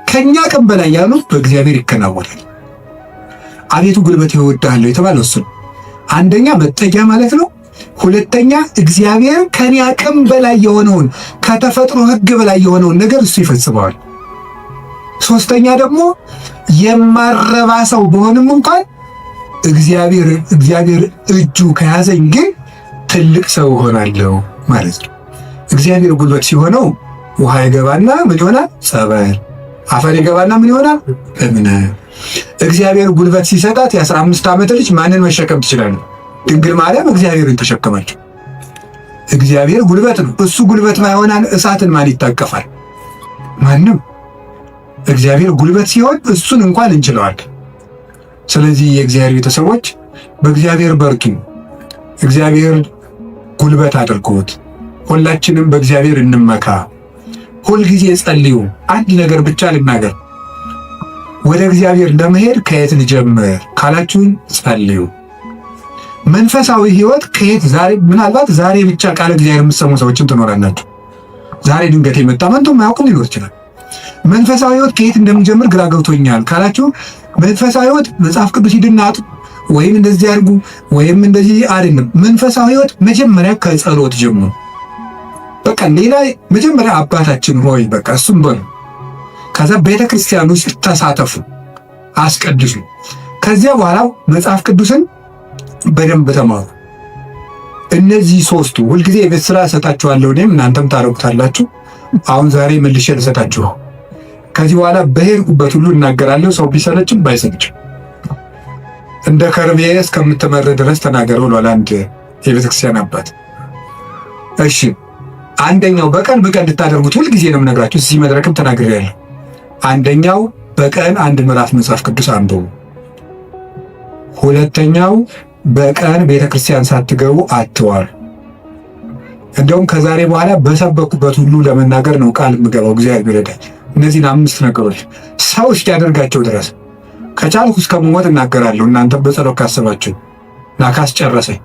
ከኛ ቀን በላይ ያሉት በእግዚአብሔር ይከናወናል። አቤቱ ጉልበት ይወዳል የተባለው እሱ አንደኛ መጠጊያ ማለት ነው። ሁለተኛ እግዚአብሔር ከኔ አቅም በላይ የሆነውን ከተፈጥሮ ሕግ በላይ የሆነውን ነገር እሱ ይፈጽመዋል። ሶስተኛ ደግሞ የማረባ ሰው በሆንም እንኳን እግዚአብሔር እጁ ከያዘኝ ግን ትልቅ ሰው ሆናለሁ ማለት ነው። እግዚአብሔር ጉልበት ሲሆነው ውሃ ይገባና ምን ይሆናል? ጸበል። አፈር ይገባና ምን ይሆናል? እምነት። እግዚአብሔር ጉልበት ሲሰጣት የ15 ዓመት ልጅ ማንን መሸከም ትችላለች? ድንግል ማርያም እግዚአብሔርን ተሸከማቸው። እግዚአብሔር ጉልበት ነው። እሱ ጉልበት ባይሆን እሳትን ማን ይታቀፋል? ማንም። እግዚአብሔር ጉልበት ሲሆን እሱን እንኳን እንችለዋለን። ስለዚህ የእግዚአብሔር ቤተሰቦች በእግዚአብሔር በርቱ። እግዚአብሔር ጉልበት አድርጎት ሁላችንም በእግዚአብሔር እንመካ። ሁልጊዜ ጸልዩ። አንድ ነገር ብቻ ልናገር፣ ወደ እግዚአብሔር ለመሄድ ከየት ልጀምር ካላችሁን ጸልዩ። መንፈሳዊ ሕይወት ከየት ዛሬ ምናልባት ዛሬ ብቻ ቃል እግዚአብሔር የምትሰሙ ሰዎችም ትኖራላችሁ። ዛሬ ድንገት የመጣ መንቶ ማያውቁም ሊኖር ይችላል። መንፈሳዊ ሕይወት ከየት እንደምጀምር ግራ ገብቶኛል ካላችሁ መንፈሳዊ ሕይወት መጽሐፍ ቅዱስ ይድናጡ ወይም እንደዚህ ያርጉ ወይም እንደዚህ አይደለም። መንፈሳዊ ሕይወት መጀመሪያ ከጸሎት ጀምሩ። በቃ ሌላ መጀመሪያ አባታችን ሆይ በቃ እሱም በሉ። ከዛ ቤተ ክርስቲያን ውስጥ ተሳተፉ፣ አስቀድሱ። ከዚያ በኋላ መጽሐፍ ቅዱስን በደንብ ተማሩ። እነዚህ ሶስቱ ሁልጊዜ የቤት ስራ እሰጣችኋለሁ፣ እኔም እናንተም ታረጉታላችሁ። አሁን ዛሬ መልሼ ልሰጣችሁ። ከዚህ በኋላ በሄድኩበት ሁሉ እናገራለሁ፣ ሰው ቢሰለችም ባይሰለችም እንደ ከርቤ እስከምትመር ድረስ ተናገረው ብሏል አንድ የቤተክርስቲያን አባት። እሺ አንደኛው በቀን እንድታደርጉት ሁልጊዜ ነው የምነግራችሁ። እዚህ መድረክም ተናግሬያለሁ። አንደኛው በቀን አንድ ምዕራፍ መጽሐፍ ቅዱስ አንብቡ። ሁለተኛው በቀን ቤተክርስቲያን ሳትገቡ አትዋሉ። እንደውም ከዛሬ በኋላ በሰበኩበት ሁሉ ለመናገር ነው ቃል የምገባው። እግዚአብሔር ይረዳል። እነዚህን 5 ነገሮች ሰው እስኪያደርጋቸው ድረስ ከቻልኩ እስከምሞት እናገራለሁ። እናንተ በጸሎት ካሰባችሁ እና ካስጨረሰኝ።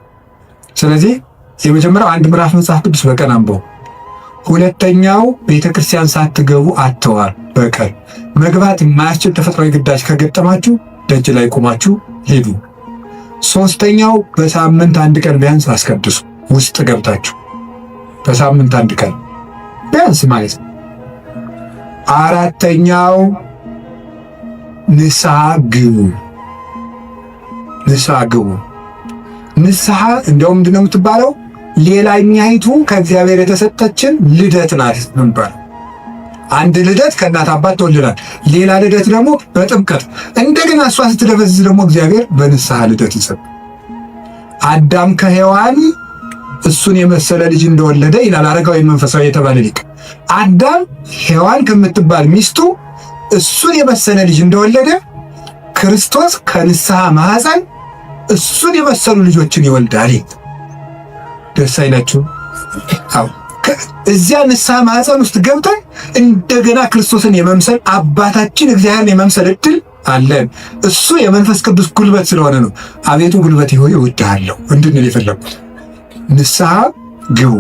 ስለዚህ የመጀመሪያው አንድ ምዕራፍ መጽሐፍ ቅዱስ በቀን አንብቡ። ሁለተኛው ቤተክርስቲያን ሳትገቡ አትዋሉ። በቀን መግባት የማያስችል ተፈጥሯዊ ግዳጅ ከገጠማችሁ ደጅ ላይ ቆማችሁ ሄዱ። ሶስተኛው በሳምንት አንድ ቀን ቢያንስ አስቀድሱ። ውስጥ ገብታችሁ በሳምንት አንድ ቀን ቢያንስ ማለት ነው። አራተኛው ንስሐ ግቡ። ንስሐ እንደውም ምንድነው የምትባለው? ሌላኛይቱ ከእግዚአብሔር የተሰጠችን ልደት ናት ነበር። አንድ ልደት ከእናት አባት ተወልደናል። ሌላ ልደት ደግሞ በጥምቀት እንደገና እሷ ስትደበዝዝ ደግሞ እግዚአብሔር በንስሐ ልደት ይሰጥ። አዳም ከሔዋን እሱን የመሰለ ልጅ እንደወለደ ይላል አረጋዊ መንፈሳዊ የተባለ ሊቅ። አዳም ሔዋን ከምትባል ሚስቱ እሱን የመሰለ ልጅ እንደወለደ ክርስቶስ ከንስሐ ማኅፀን እሱን የመሰሉ ልጆችን ይወልዳል። ደስ አይላችሁ? አዎ እዚያ ንስሐ ማኅፀን ውስጥ ገብተን እንደገና ክርስቶስን የመምሰል አባታችን እግዚአብሔርን የመምሰል እድል አለን። እሱ የመንፈስ ቅዱስ ጉልበት ስለሆነ ነው አቤቱ ጉልበቴ ሆይ እወድሃለሁ እንድንል የፈለጉት። ንስሐ ግቡ።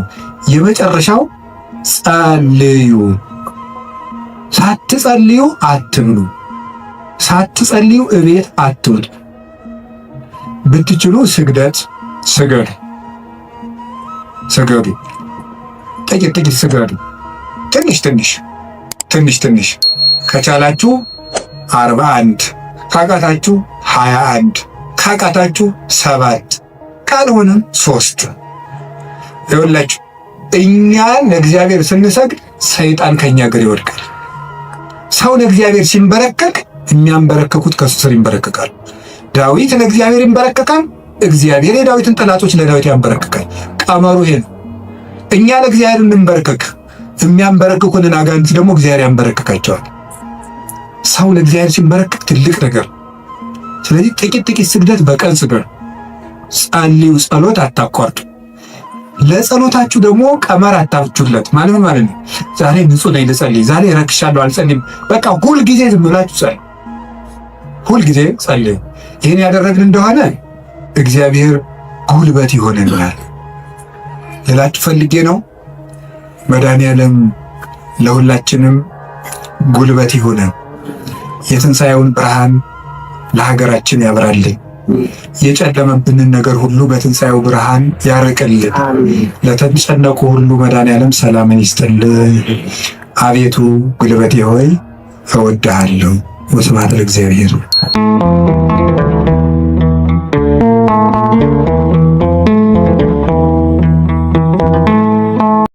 የመጨረሻው ጸልዩ። ሳትጸልዩ አትብሉ፣ ሳትጸልዩ እቤት አትውጡ። ብትችሉ ስግደት ስገዱ፣ ስገዱ፣ ጥቂት ስገዱ። ትንሽ ከቻላችሁ 41 ካቃታችሁ 21 ካቃታችሁ 7 ካልሆነም 3። ይኸውላችሁ እኛ ለእግዚአብሔር ስንሰግድ ሰይጣን ከኛ ጋር ይወድቃል። ሰው ለእግዚአብሔር ሲንበረከክ የሚያንበረከኩት ከሱ ስር ይንበረከካል። ዳዊት ለእግዚአብሔር ይንበረከካል፣ እግዚአብሔር የዳዊትን ጠላቶች ለዳዊት ያንበረከካል። ቀመሩ ይሄ ነው። እኛ ለእግዚአብሔር እንንበረከክ፣ የሚያንበረክኩንን አጋንንት ደግሞ እግዚአብሔር ያንበረከካቸዋል። ሰው ለእግዚአብሔር ሲንበረከክ ትልቅ ነገር። ስለዚህ ጥቂት ስግደት በቀን ስገዱ፣ ጸልዩ። ጸሎት አታቋርጡ። ለጸሎታችሁ ደግሞ ቀመር አታብጁለት። ማለት ነው ዛሬ ንጹህ ነኝ ልጸልይ፣ ዛሬ ረክሻለሁ አልጸልይም። በቃ ሁልጊዜ ዝም ብላችሁ ጸልዩ፣ ሁልጊዜ ጸልዩ። ይህን ያደረግን እንደሆነ እግዚአብሔር ጉልበት ይሆነናል ልላችሁ ፈልጌ ነው። መድኃኔዓለም ለሁላችንም ጉልበት ይሆነን። የትንሣኤውን ብርሃን ለሀገራችን ያብራልን። የጨለመብንን ነገር ሁሉ በትንሣኤው ብርሃን ያርቅልን። ለተጨነቁ ሁሉ መድኃኔዓለም ሰላምን ይስጥልን። አቤቱ ጉልበቴ ሆይ እወድሃለሁ። ወስብሐት ለእግዚአብሔር።